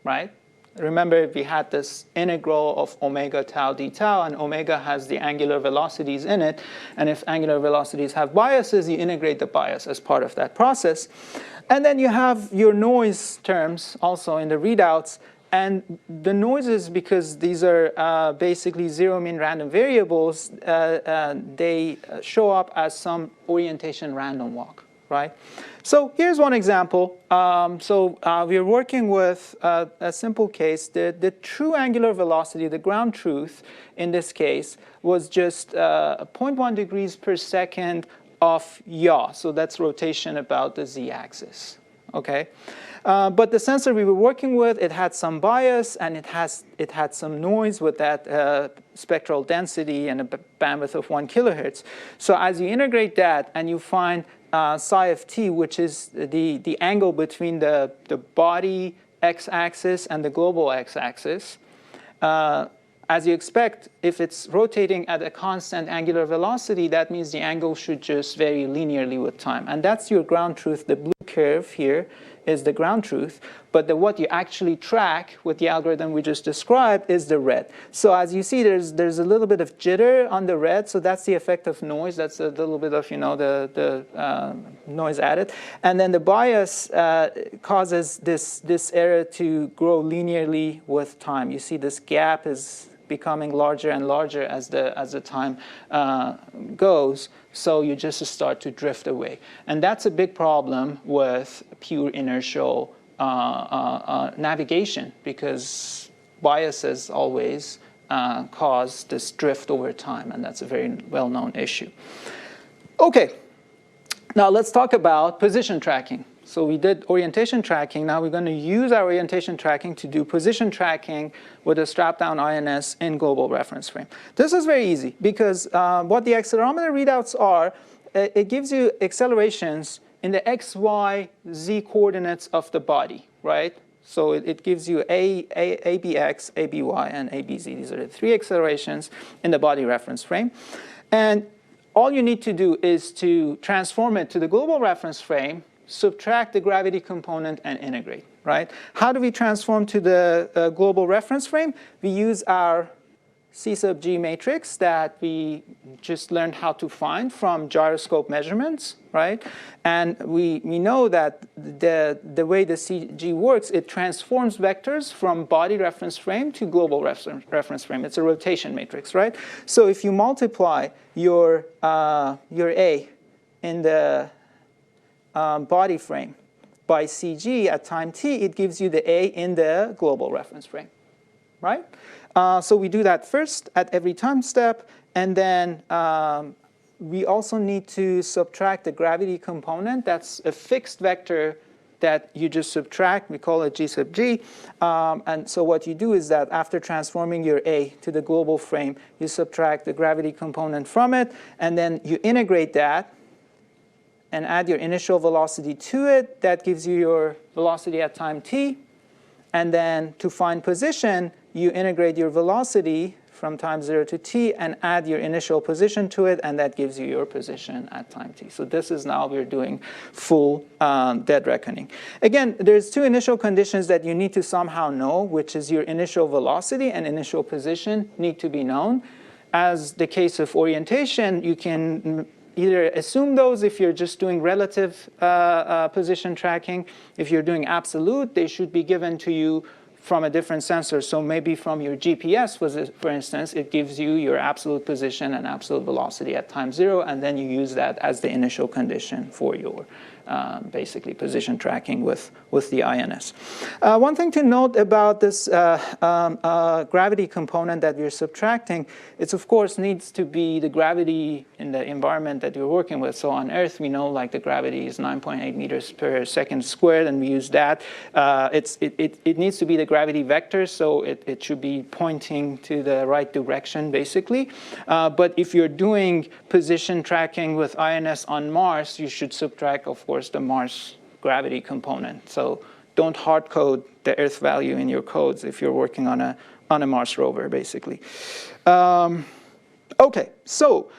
right? Remember, we had this integral of omega tau d tau, and omega has the angular velocities in it. And if angular velocities have biases, you integrate the bias as part of that process. And then you have your noise terms also in the readouts. And the noises, because these are basically zero mean random variables, they show up as some orientation random walk, right? So here's one example. We're working with a simple case. The true angular velocity, the ground truth in this case, was just 0.1 degrees per second of yaw. So that's rotation about the z-axis. Okay. But the sensor we were working with, it had some bias, and it had some noise with that spectral density and a bandwidth of 1 kilohertz. So as you integrate that and you find psi of t, which is the angle between the body x-axis and the global x-axis, as you expect, if it's rotating at a constant angular velocity, that means the angle should just vary linearly with time. And that's your ground truth. The blue curve here is the ground truth. But what you actually track with the algorithm we just described is the red. So as you see, there's a little bit of jitter on the red. So that's the effect of noise. That's a little bit of the noise added. And then the bias causes this error to grow linearly with time. You see this gap is becoming larger and larger as the time goes. So you just start to drift away. And that's a big problem with pure inertial navigation, because biases always cause this drift over time. And that's a very well-known issue. OK. Now let's talk about position tracking. So we did orientation tracking. Now we're going to use our orientation tracking to do position tracking with a strap-down INS in global reference frame. This is very easy because what the accelerometer readouts are, it gives you accelerations in the x, y, z coordinates of the body, right? So it gives you ABX, ABY, and ABZ. These are the three accelerations in the body reference frame. And all you need to do is to transform it to the global reference frame, subtract the gravity component, and integrate, right? How do we transform to the global reference frame? We use our C sub G matrix that we just learned how to find from gyroscope measurements, right? And we know that the way the CG works, it transforms vectors from body reference frame to global reference frame. It's a rotation matrix, right? So if you multiply your A in the body frame by CG at time t, it gives you the A in the global reference frame, right? So we do that first at every time step, and then we also need to subtract the gravity component. That's a fixed vector that you just subtract. We call it G sub G. And so what you do is that after transforming your A to the global frame, you subtract the gravity component from it, and then you integrate that and add your initial velocity to it. That gives you your velocity at time t. And then to find position, you integrate your velocity from time 0 to t and add your initial position to it, and that gives you your position at time t. So this is now we're doing full dead reckoning. Again, there's two initial conditions that you need to somehow know, which is your initial velocity and initial position need to be known. As the case of orientation, you can either assume those if you're just doing relative position tracking. If you're doing absolute, they should be given to you from a different sensor. So maybe from your GPS, for instance, it gives you your absolute position and absolute velocity at time 0, and then you use that as the initial condition for your basically position tracking with the INS. One thing to note about this gravity component that we're subtracting, it's of course needs to be the gravity in the environment that you're working with. So on Earth, we know like the gravity is 9.8 meters per second squared, and we use that. It needs to be the gravity vector, so it should be pointing to the right direction, basically. But if you're doing position tracking with INS on Mars, you should subtract, of course, the Mars gravity component. So don't hard code the Earth value in your codes if you're working on a Mars rover, basically. Okay, so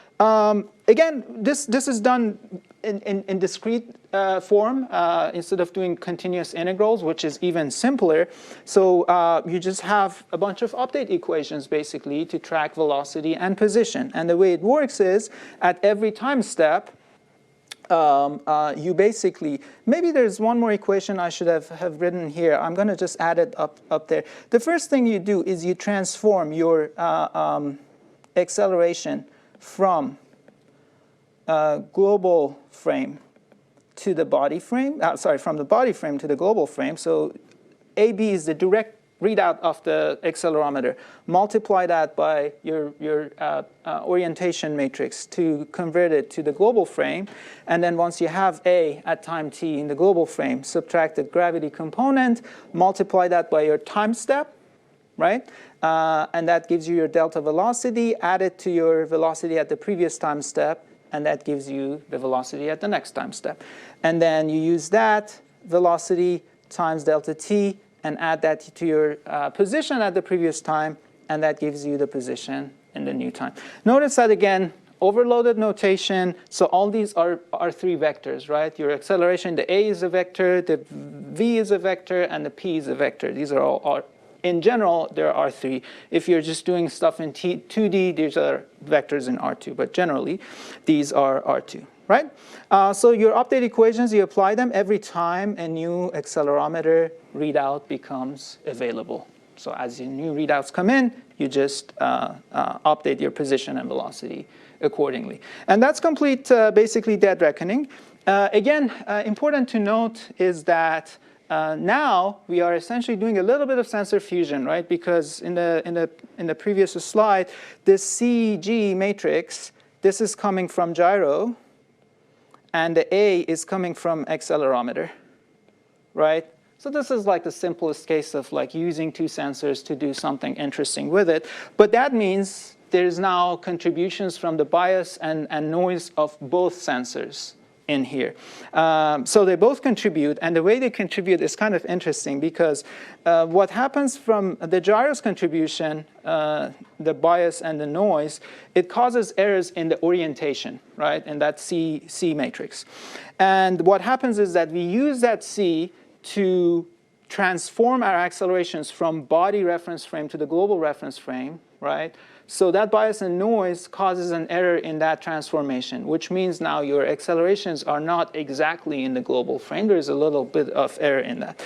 again, this is done in discrete form instead of doing continuous integrals, which is even simpler. So you just have a bunch of update equations basically to track velocity and position. And the way it works is at every time step, you basically, maybe there's one more equation I should have written here. I'm going to just add it up there. The first thing you do is you transform your acceleration from global frame to the body frame, from the body frame to the global frame. So AB is the direct readout of the accelerometer. Multiply that by your orientation matrix to convert it to the global frame. And then once you have A at time t in the global frame, subtract the gravity component, multiply that by your time step, right? And that gives you your delta velocity, add it to your velocity at the previous time step, and that gives you the velocity at the next time step. And then you use that velocity times delta t and add that to your position at the previous time, and that gives you the position in the new time. Notice that again, overloaded notation, so all these are three vectors, right? Your acceleration, the A is a vector, the V is a vector, and the P is a vector. These are all, in general, there are three. If you're just doing stuff in 2D, these are vectors in R2, but generally, these are R2. Right? So your update equations, you apply them every time a new accelerometer readout becomes available. So as your new readouts come in, you just update your position and velocity accordingly. And that's complete, basically, dead reckoning. Again, important to note is that now we are essentially doing a little bit of sensor fusion, right? Because in the previous slide, this CG matrix, this is coming from gyro, and the A is coming from accelerometer, right? So this is like the simplest case of like using two sensors to do something interesting with it. But that means there's now contributions from the bias and noise of both sensors in here. So they both contribute, and the way they contribute is kind of interesting because what happens from the gyros contribution, the bias and the noise, it causes errors in the orientation, right, in that C matrix. And what happens is that we use that C to transform our accelerations from body reference frame to the global reference frame, right? So that bias and noise causes an error in that transformation, which means now your accelerations are not exactly in the global frame. There's a little bit of error in that.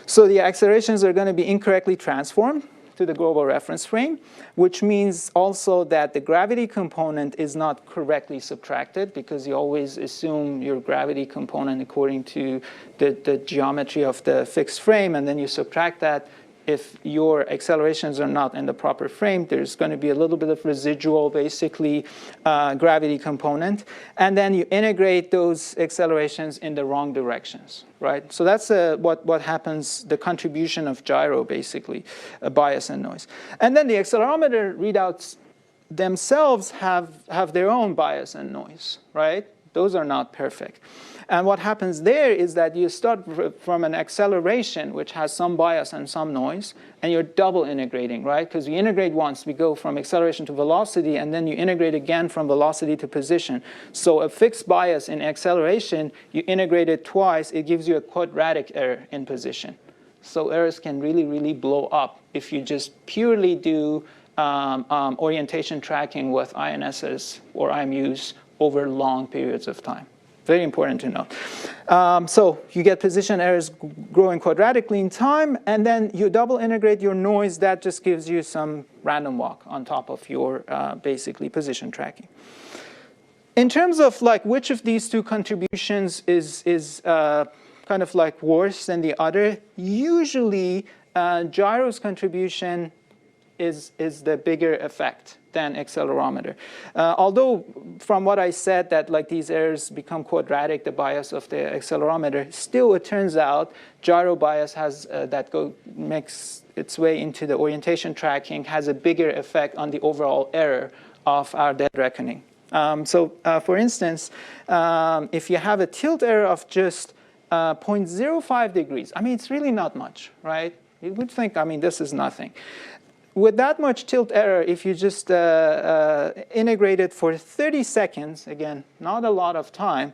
So the accelerations are going to be incorrectly transformed to the global reference frame, which means also that the gravity component is not correctly subtracted because you always assume your gravity component according to the geometry of the fixed frame, and then you subtract that. If your accelerations are not in the proper frame, there's going to be a little bit of residual, basically, gravity component. And then you integrate those accelerations in the wrong directions, right? So that's what happens, the contribution of gyro, basically, bias and noise. And then the accelerometer readouts themselves have their own bias and noise, right? Those are not perfect. And what happens there is that you start from an acceleration which has some bias and some noise, and you're double integrating, right? Because we integrate once, we go from acceleration to velocity, and then you integrate again from velocity to position. So a fixed bias in acceleration, you integrate it twice, it gives you a quadratic error in position. So errors can really, really blow up if you just purely do orientation tracking with INSs or IMUs over long periods of time. Very important to note. So you get position errors growing quadratically in time, and then you double integrate your noise. That just gives you some random walk on top of your basically position tracking. In terms of like which of these two contributions is kind of like worse than the other, usually gyro's contribution is the bigger effect than accelerometer. Although from what I said that like these errors become quadratic, the bias of the accelerometer, still it turns out gyro bias has makes its way into the orientation tracking, has a bigger effect on the overall error of our dead reckoning. So for instance, if you have a tilt error of just 0.05 degrees, I mean, it's really not much, right? You would think, I mean, this is nothing. With that much tilt error, if you just integrate it for 30 seconds, again, not a lot of time,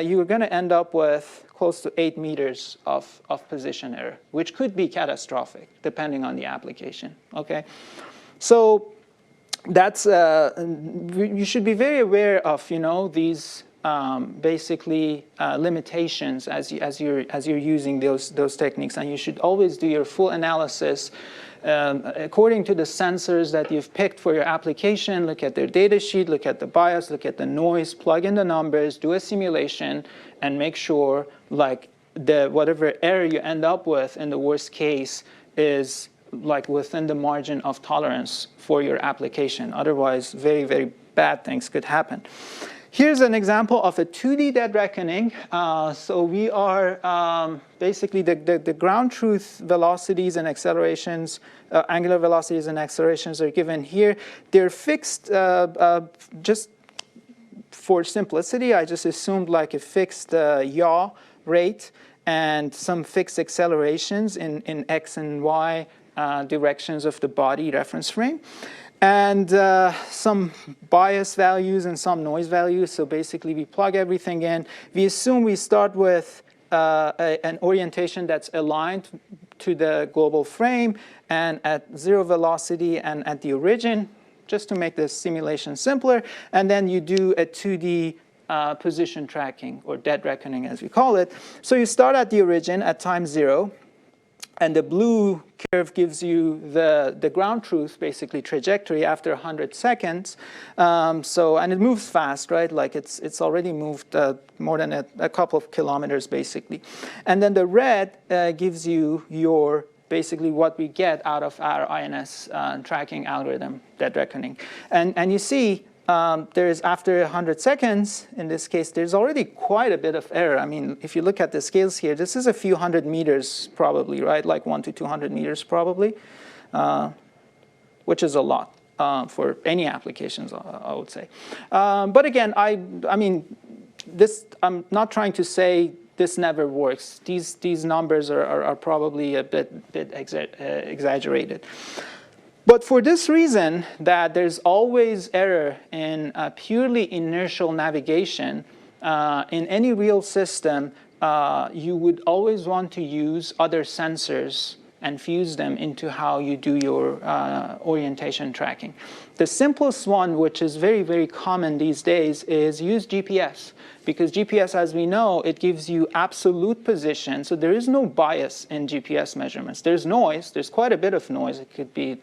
you're going to end up with close to 8 meters of position error, which could be catastrophic, depending on the application, okay? So that's, you should be very aware of, you know, these basically limitations as you're using those techniques, and you should always do your full analysis according to the sensors that you've picked for your application. Look at their data sheet, look at the bias, look at the noise, plug in the numbers, do a simulation, and make sure like whatever error you end up with in the worst case is like within the margin of tolerance for your application. Otherwise, very, very bad things could happen. Here's an example of a 2D dead reckoning. So we are basically the ground truth velocities and accelerations, angular velocities and accelerations are given here. They're fixed just for simplicity. I just assumed like a fixed yaw rate and some fixed accelerations in X and Y directions of the body reference frame. And some bias values and some noise values. So basically, we plug everything in. We assume we start with an orientation that's aligned to the global frame and at 0 velocity and at the origin, just to make the simulation simpler. And then you do a 2D position tracking, or dead reckoning, as we call it. So you start at the origin at time 0. And the blue curve gives you the ground truth, basically trajectory after 100 seconds. And it moves fast, right? Like it's already moved more than a couple of kilometers, basically. And then the red gives you your basically what we get out of our INS tracking algorithm, dead reckoning. And you see there's after 100 seconds, in this case, there's already quite a bit of error. I mean, if you look at the scales here, this is a few hundred meters probably, right? Like 1 to 200 meters probably, which is a lot for any applications, I would say. But again, I mean, I'm not trying to say this never works. These numbers are probably a bit exaggerated. But for this reason, that there's always error in purely inertial navigation, in any real system, you would always want to use other sensors and fuse them into how you do your orientation tracking. The simplest one, which is very, very common these days, is use GPS. Because GPS, as we know, it gives you absolute position. So there is no bias in GPS measurements. There's noise. There's quite a bit of noise. It could be,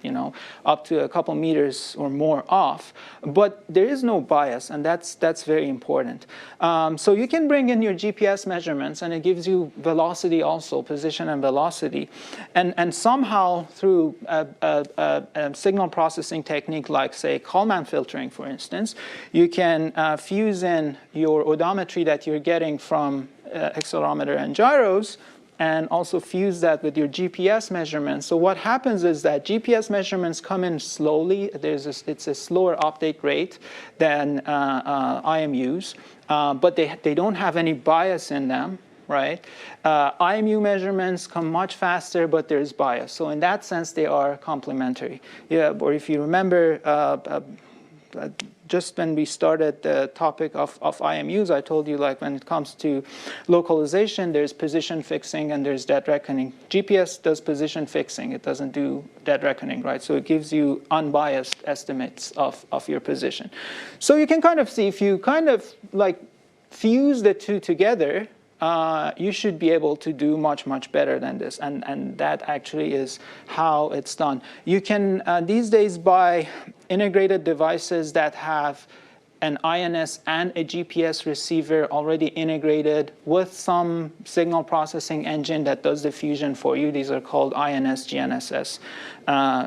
up to a couple meters or more off. But there is no bias, and that's very important. So you can bring in your GPS measurements, and it gives you velocity also, position and velocity. And somehow, through a signal processing technique like, say, Kalman filtering, for instance, you can fuse in your odometry that you're getting from accelerometer and gyros, and also fuse that with your GPS measurements. So what happens is that GPS measurements come in slowly. It's a slower update rate than IMUs, but they don't have any bias in them, right? IMU measurements come much faster, but there's bias. So in that sense, they are complementary. Yeah, or if you remember, just when we started the topic of IMUs, I told you, like, when it comes to localization, there's position fixing and there's dead reckoning. GPS does position fixing. It doesn't do dead reckoning, right? So it gives you unbiased estimates of your position. So you can kind of see, if you kind of like fuse the two together, you should be able to do much, much better than this. And that actually is how it's done. You can, these days, buy integrated devices that have an INS and a GPS receiver already integrated with some signal processing engine that does the fusion for you. These are called INS GNSS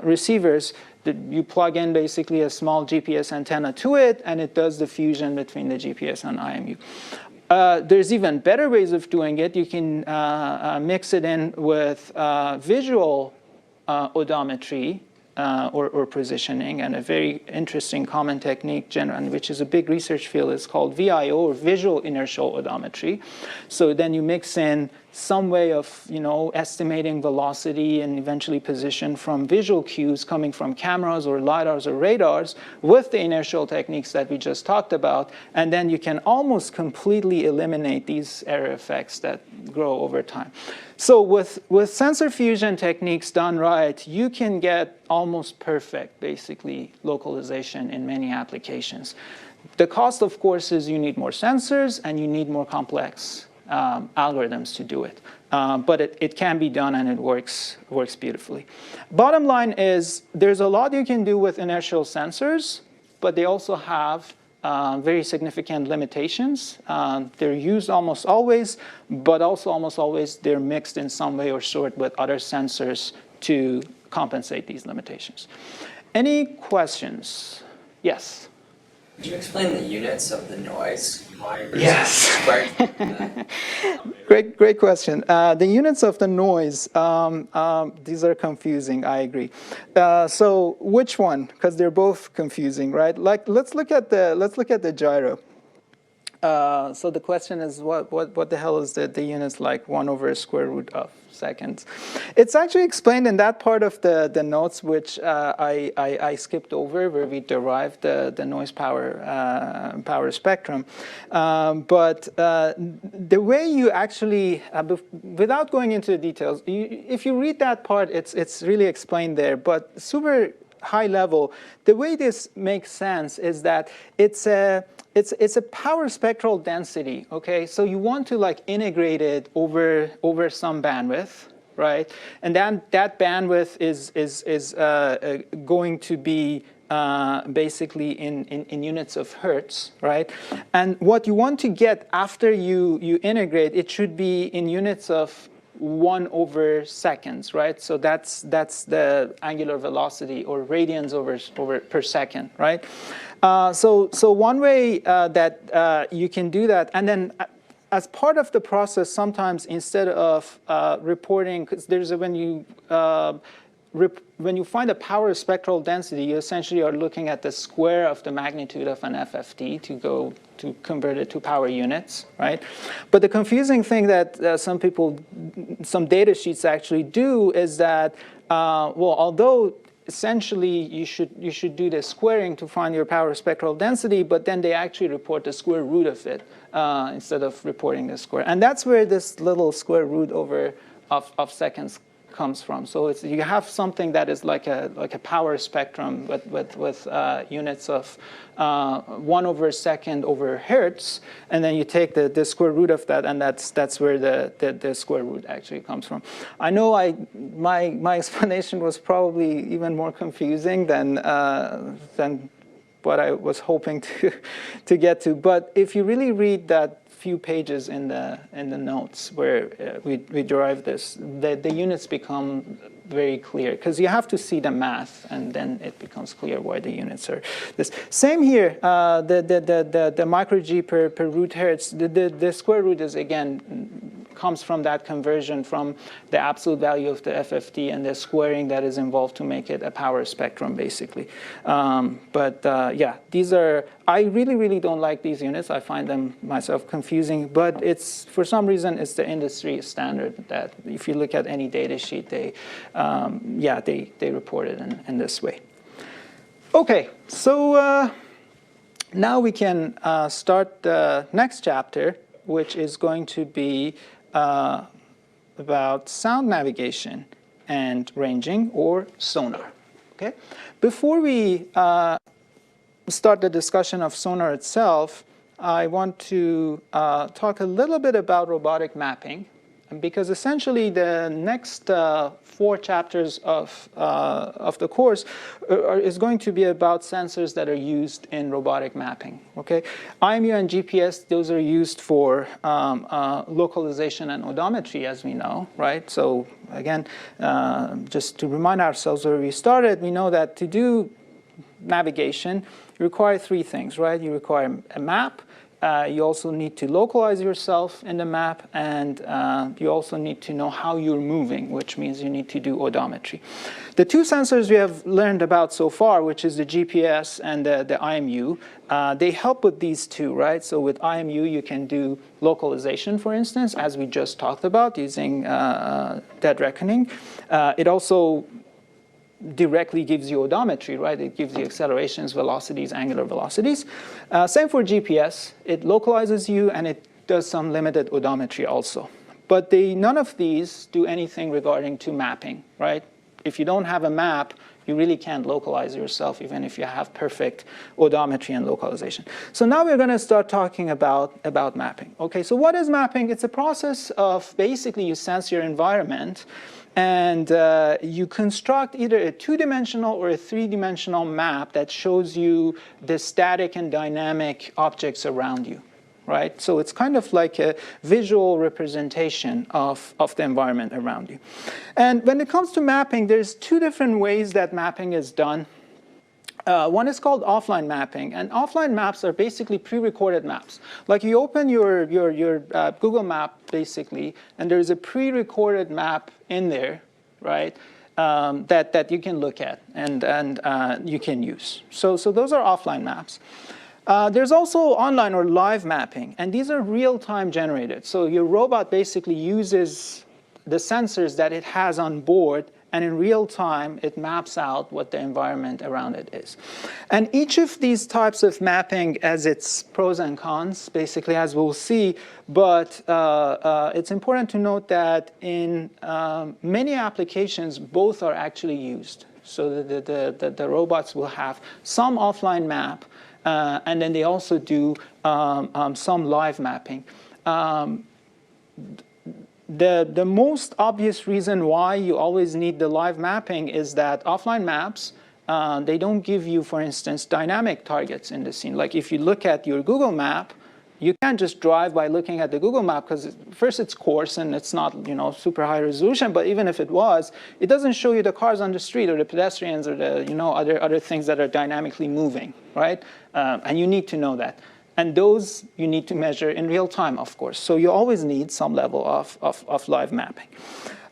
receivers. You plug in basically a small GPS antenna to it, and it does the fusion between the GPS and IMU. There's even better ways of doing it. You can mix it in with visual odometry or positioning, and a very interesting common technique, which is a big research field, is called VIO, or visual inertial odometry. So then you mix in some way of estimating velocity and eventually position from visual cues coming from cameras or lidars or radars with the inertial techniques that we just talked about, and then you can almost completely eliminate these error effects that grow over time. So with sensor fusion techniques done right, you can get almost perfect, basically, localization in many applications. The cost, of course, is you need more sensors and you need more complex algorithms to do it. But it can be done, and it works beautifully. Bottom line is, there's a lot you can do with inertial sensors, but they also have very significant limitations. They're used almost always, but also almost always they're mixed in some way or sort with other sensors to compensate these limitations. Any questions? Yes? Could you explain the units of the noise? Yes. Great question. The units of the noise, these are confusing, I agree. So which one? Because they're both confusing, right? Like, let's look at the gyro. So the question is, what the hell is the units like 1 over square root of seconds? It's actually explained in that part of the notes which I skipped over, where we derived the noise power spectrum. But the way you actually, without going into the details, if you read that part, it's really explained there. But super high level, the way this makes sense is that it's a power spectral density, okay? So you want to like integrate it over some bandwidth, right? And then that bandwidth is going to be basically in units of hertz, right? And what you want to get after you integrate, it should be in units of 1/seconds, right? So that's the angular velocity, or radians over per second, right? So one way that you can do that, and then as part of the process, sometimes instead of reporting, because there's when you find a power spectral density, you essentially are looking at the square of the magnitude of an FFT to convert it to power units, right? But the confusing thing that some data sheets actually do is that, well, although essentially you should do the squaring to find your power spectral density, but then they actually report the square root of it instead of reporting the square. And that's where this little square root of seconds comes from. So you have something that is like a power spectrum with units of 1/second over hertz, and then you take the square root of that, and that's where the square root actually comes from. I know my explanation was probably even more confusing than what I was hoping to get to. But if you really read that few pages in the notes where we derive this, the units become very clear, because you have to see the math, and then it becomes clear why the units are this. Same here, the micro G per root hertz, the square root is, again, comes from that conversion from the absolute value of the FFT and the squaring that is involved to make it a power spectrum, basically. Yeah, these are, I really don't like these units. I find them myself confusing, but it's, for some reason, it's the industry standard that if you look at any data sheet, they report it in this way. Okay, so now we can start the next chapter, which is going to be about sound navigation and ranging, or sonar. Okay, before we start the discussion of sonar itself, I want to talk a little bit about robotic mapping, because essentially the next 4 chapters of the course is going to be about sensors that are used in robotic mapping. Okay, IMU and GPS, those are used for localization and odometry, as we know, right? So again, just to remind ourselves where we started, we know that to do navigation, you require 3 things, right? You require a map. You also need to localize yourself in the map, and you also need to know how you're moving, which means you need to do odometry. The 2 sensors we have learned about so far, which is the GPS and the IMU, they help with these 2, right? So with IMU, you can do localization, for instance, as we just talked about, using dead reckoning. It also directly gives you odometry, right? It gives you accelerations, velocities, angular velocities. Same for GPS. It localizes you, and it does some limited odometry also. But none of these do anything regarding to mapping, right? If you don't have a map, you really can't localize yourself, even if you have perfect odometry and localization. So now we're going to start talking about mapping. Okay, so what is mapping? It's a process of basically you sense your environment, and you construct either a 2-dimensional or a 3-dimensional map that shows you the static and dynamic objects around you, right? So it's kind of like a visual representation of the environment around you. And when it comes to mapping, there's 2 different ways that mapping is done. One is called offline mapping, and offline maps are basically pre-recorded maps. Like you open your Google Map, basically, and there's a pre-recorded map in there, right, that you can look at and you can use. So those are offline maps. There's also online or live mapping, and these are real-time generated. So your robot basically uses the sensors that it has on board, and in real time, it maps out what the environment around it is. And each of these types of mapping has its pros and cons, basically, as we'll see. But it's important to note that in many applications, both are actually used. So the robots will have some offline map, and then they also do some live mapping. The most obvious reason why you always need the live mapping is that offline maps, they don't give you, for instance, dynamic targets in the scene. Like if you look at your Google map, you can't just drive by looking at the Google map, because first it's coarse and it's not, super high resolution. But even if it was, it doesn't show you the cars on the street or the pedestrians or the, other things that are dynamically moving, right? And you need to know that. And those you need to measure in real time, of course. So you always need some level of live mapping.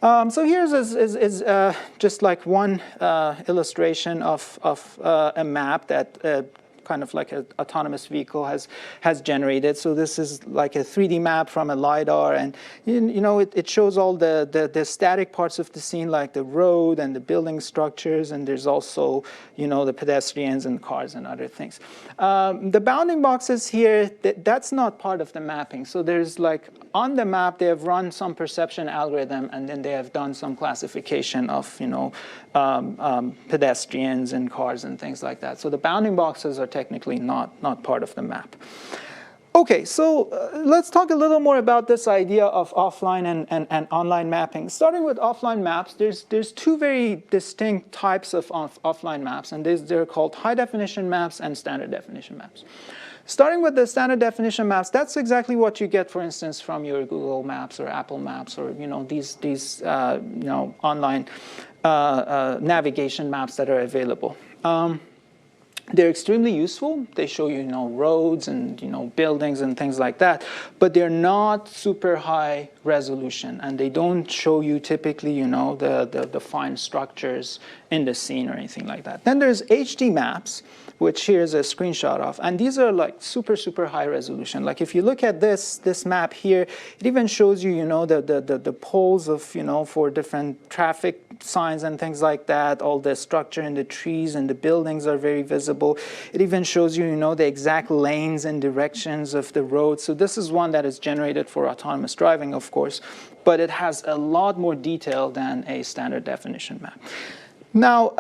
So here's just like one illustration of a map that kind of like an autonomous vehicle has generated. So this is like a 3D map from a LiDAR, and it shows all the static parts of the scene, like the road and the building structures, and there's also the pedestrians and cars and other things. The bounding boxes here, that's not part of the mapping. So there's like on the map they have run some perception algorithm, and then they have done some classification of pedestrians and cars and things like that. So the bounding boxes are technically not part of the map. Okay, so let's talk a little more about this idea of offline and online mapping. Starting with offline maps, there's two very distinct types of offline maps, and they're called high definition maps and standard definition maps. Starting with the standard definition maps, that's exactly what you get, for instance, from your Google Maps or Apple Maps, or these online navigation maps that are available. They're extremely useful. They show you, roads and buildings and things like that, but they're not super high resolution, and they don't show you typically, the fine structures in the scene or anything like that. Then there's HD maps, which here's a screenshot of, and these are like super high resolution. Like if you look at this map here, it even shows you, the poles of, for different traffic signs and things like that. All the structure in the trees and the buildings are very visible. It even shows you, the exact lanes and directions of the road. So this is one that is generated for autonomous driving, of course, but it has a lot more detail than a standard definition map. Now,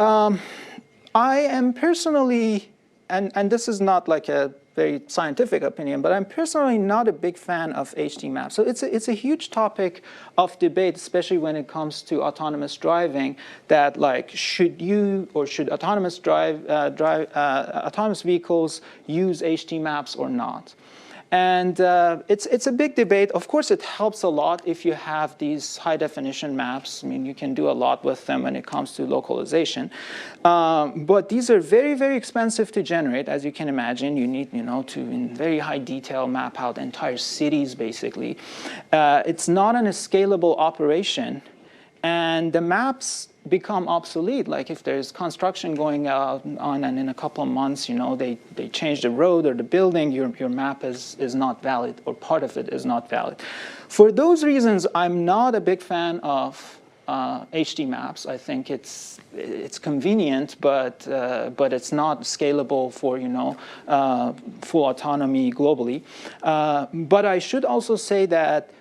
I am personally, and this is not like a very scientific opinion, but I'm personally not a big fan of HD maps. So it's a huge topic of debate, especially when it comes to autonomous driving, that like should autonomous autonomous vehicles use HD maps or not? And it's a big debate. Of course, it helps a lot if you have these high-definition maps. I mean, you can do a lot with them when it comes to localization. But these are very, very expensive to generate. As you can imagine, you need, to, in very high detail, map out entire cities, basically. It's not a scalable operation. And the maps become obsolete. Like if there's construction going on and in a couple of months, they change the road or the building, your map is not valid, or part of it is not valid. For those reasons, I'm not a big fan of HD maps. I think it's convenient, but it's not scalable for full autonomy globally. But I should also say that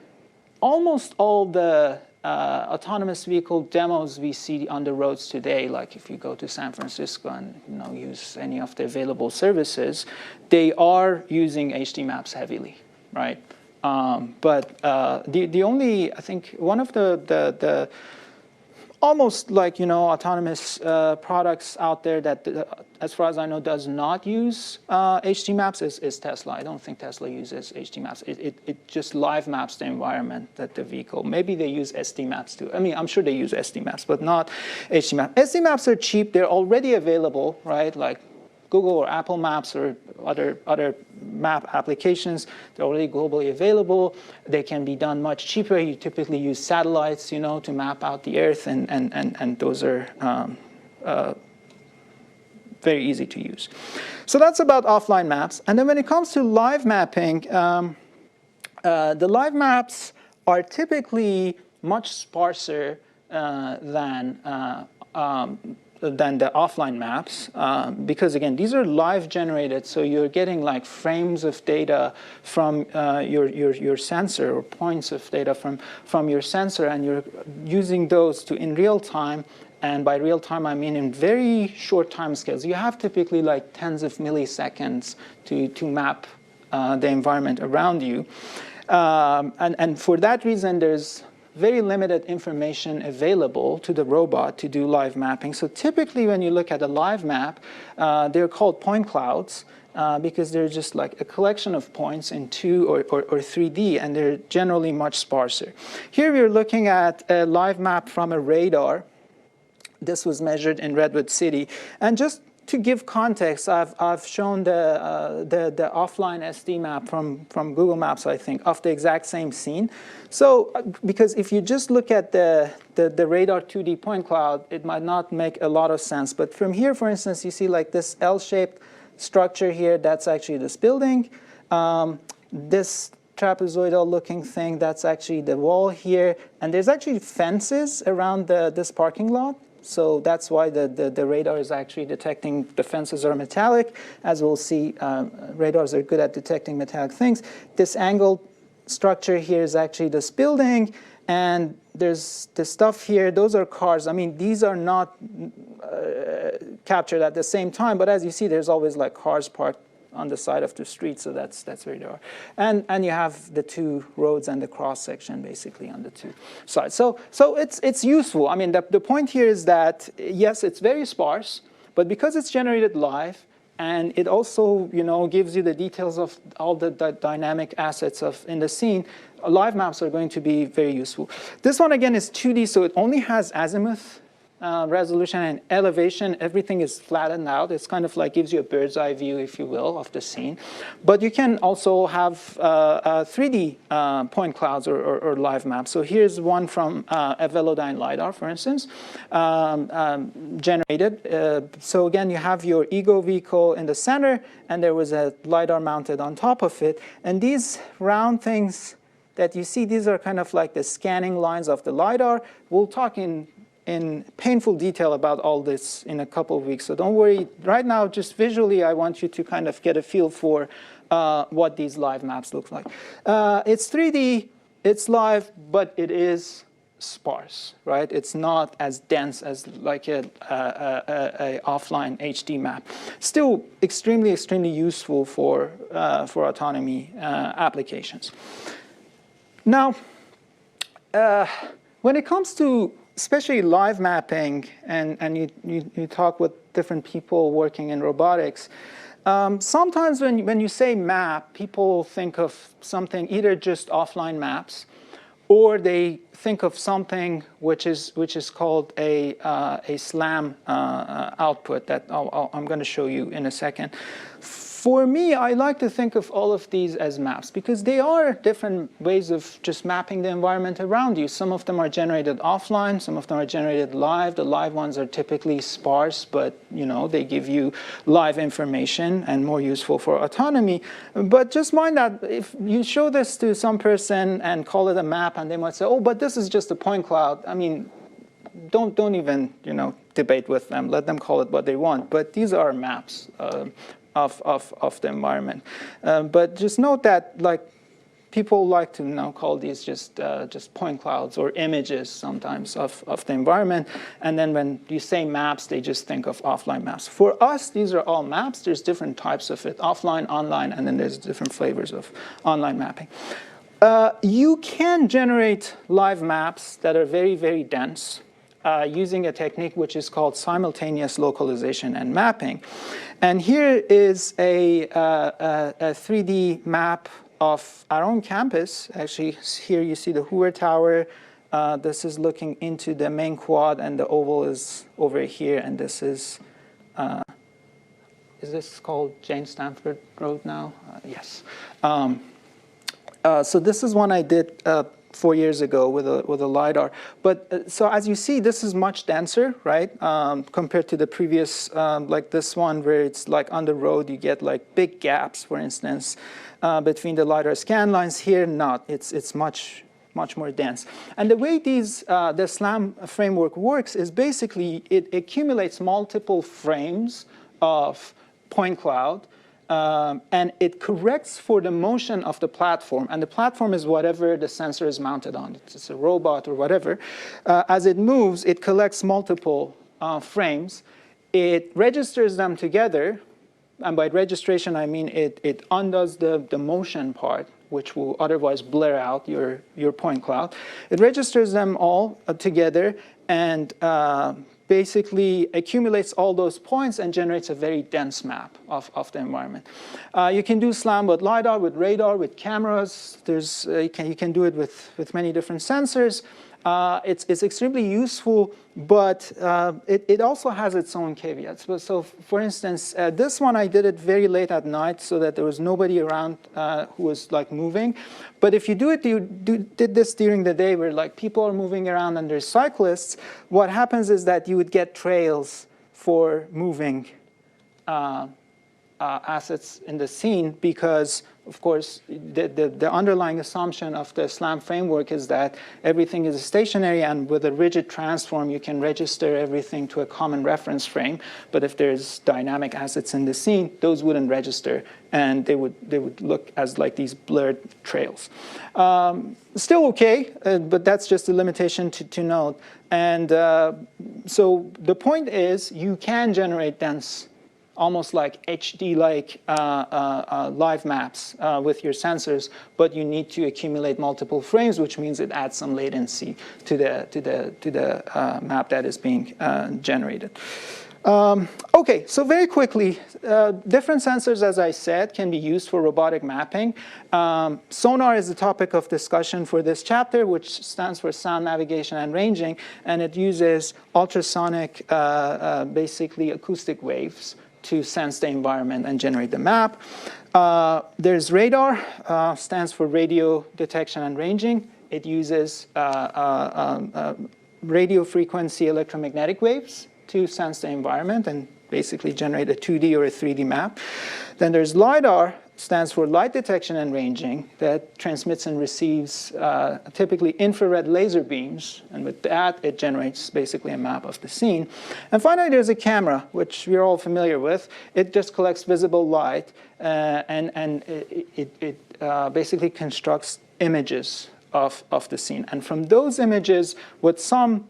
almost all the autonomous vehicle demos we see on the roads today, like if you go to San Francisco and use any of the available services, they are using HD maps heavily, right? But the only, I think, one of the almost like autonomous products out there that, as far as I know, does not use HD maps is Tesla. I don't think Tesla uses HD maps. It just live maps the environment that the vehicle. Maybe they use SD maps too. I mean, I'm sure they use SD maps, but not HD maps. SD maps are cheap. They're already available, right? Like Google or Apple Maps or other map applications, they're already globally available. They can be done much cheaper. You typically use satellites, to map out the Earth, and those are very easy to use. So that's about offline maps. And then when it comes to live mapping, the live maps are typically much sparser than the offline maps, because again, these are live generated, so you're getting like frames of data from your sensor, or points of data from your sensor, and you're using those in real time. And by real time, I mean in very short time scales. You have typically like tens of milliseconds to map the environment around you. And for that reason, there's very limited information available to the robot to do live mapping. So typically when you look at a live map, they're called point clouds because they're just like a collection of points in 2 or 3D, and they're generally much sparser. Here we're looking at a live map from a radar. This was measured in Redwood City. And just to give context, I've shown the offline SD map from Google Maps, I think, of the exact same scene. So, because if you just look at the radar 2D point cloud, it might not make a lot of sense. But from here, for instance, you see like this L-shaped structure here, that's actually this building. This trapezoidal looking thing, that's actually the wall here. And there's actually fences around this parking lot. So that's why the radar is actually detecting the fences are metallic. As we'll see, radars are good at detecting metallic things. This angled structure here is actually this building. And there's the stuff here. Those are cars. I mean, these are not captured at the same time. But as you see, there's always like cars parked on the side of the street, so that's where they are. And you have the 2 roads and the cross section basically on the 2 sides. So it's useful. I mean, the point here is that yes, it's very sparse, but because it's generated live, and it also gives you the details of all the dynamic assets in the scene, live maps are going to be very useful. This one again is 2D, so it only has azimuth resolution and elevation. Everything is flattened out. It's kind of like gives you a bird's eye view, if you will, of the scene. But you can also have 3D point clouds or live maps. So here's one from a Velodyne LiDAR, for instance, generated. So again, you have your ego vehicle in the center, and there was a LiDAR mounted on top of it. And these round things that you see, these are kind of like the scanning lines of the LiDAR. We'll talk in painful detail about all this in a couple of weeks. So don't worry. Right now, just visually, I want you to kind of get a feel for what these live maps look like. It's 3D, it's live, but it is sparse, right? It's not as dense as like a offline HD map. Still extremely, extremely useful for autonomy applications. Now, when it comes to especially live mapping, and you talk with different people working in robotics, sometimes when you say map, people think of something either just offline maps, or they think of something which is called a SLAM output that I'm going to show you in a second. For me, I like to think of all of these as maps because they are different ways of just mapping the environment around you. Some of them are generated offline, some of them are generated live. The live ones are typically sparse, but they give you live information and more useful for autonomy. But just mind that if you show this to some person and call it a map, and they might say, "Oh, but this is just a point cloud." I mean, don't even debate with them. Let them call it what they want. But these are maps of the environment. But just note that people like to call these just point clouds or images sometimes of the environment. And then when you say maps, they just think of offline maps. For us, these are all maps. There's different types of it, offline, online, and then there's different flavors of online mapping. You can generate live maps that are very, very dense using a technique which is called simultaneous localization and mapping. And here is a 3D map of our own campus. Actually, here you see the Hoover Tower. This is looking into the main quad, and the oval is over here. And this is this called Jane Stanford Road now? Yes. So this is one I did 4 years ago with a LiDAR. But so as you see, this is much denser, right? Compared to the previous, like this one where it's like on the road, you get like big gaps, for instance, between the LiDAR scan lines. Here, not. It's much more dense. And the way the SLAM framework works is basically it accumulates multiple frames of point cloud. And it corrects for the motion of the platform. And the platform is whatever the sensor is mounted on. It's a robot or whatever. As it moves, it collects multiple frames. It registers them together. And by registration, I mean it undoes the motion part which will otherwise blur out your point cloud. It registers them all together and basically accumulates all those points and generates a very dense map of the environment. You can do SLAM with LiDAR, with radar, with cameras. You can do it with many different sensors. It's extremely useful, but it also has its own caveats. So for instance, this one I did it very late at night so that there was nobody around who was like moving. But if you did this during the day where like people are moving around and there's cyclists, what happens is that you would get trails for moving assets in the scene because, of course, the underlying assumption of the SLAM framework is that everything is stationary, and with a rigid transform, you can register everything to a common reference frame. But if there's dynamic assets in the scene, those wouldn't register, and they would look as like these blurred trails. Still okay, but that's just a limitation to note. And so the point is, you can generate dense, almost like HD-like live maps with your sensors, but you need to accumulate multiple frames, which means it adds some latency to the map that is being generated. Okay, so very quickly, different sensors, as I said, can be used for robotic mapping. Sonar is the topic of discussion for this chapter, which stands for Sound Navigation and Ranging, and it uses ultrasonic, basically acoustic waves to sense the environment and generate the map. There's radar, stands for radio detection and ranging. It uses radio frequency electromagnetic waves to sense the environment and basically generate a 2D or a 3D map. Then there's LiDAR, stands for light detection and ranging, that transmits and receives typically infrared laser beams, and with that it generates basically a map of the scene. And finally there's a camera, which we're all familiar with. It just collects visible light and it basically constructs images of the scene. And from those images, with some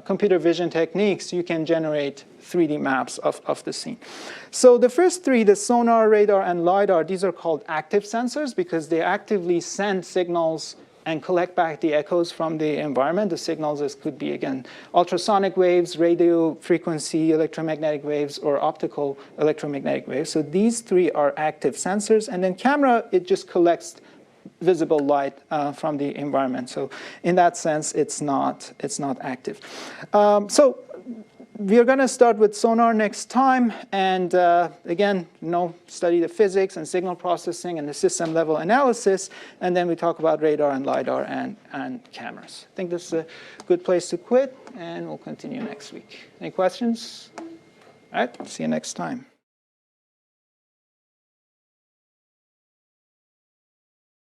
computer vision techniques, you can generate 3D maps of the scene. So the first three, the sonar, radar, and LiDAR, these are called active sensors because they actively send signals and collect back the echoes from the environment. The signals could be, again, ultrasonic waves, radio frequency electromagnetic waves, or optical electromagnetic waves. So these three are active sensors. And then camera, it just collects visible light from the environment. So in that sense, it's not active. So we are going to start with sonar next time, and again, study the physics and signal processing and the system level analysis, and then we talk about radar and LiDAR and cameras. I think this is a good place to quit, and we'll continue next week. Any questions? All right, see you next time.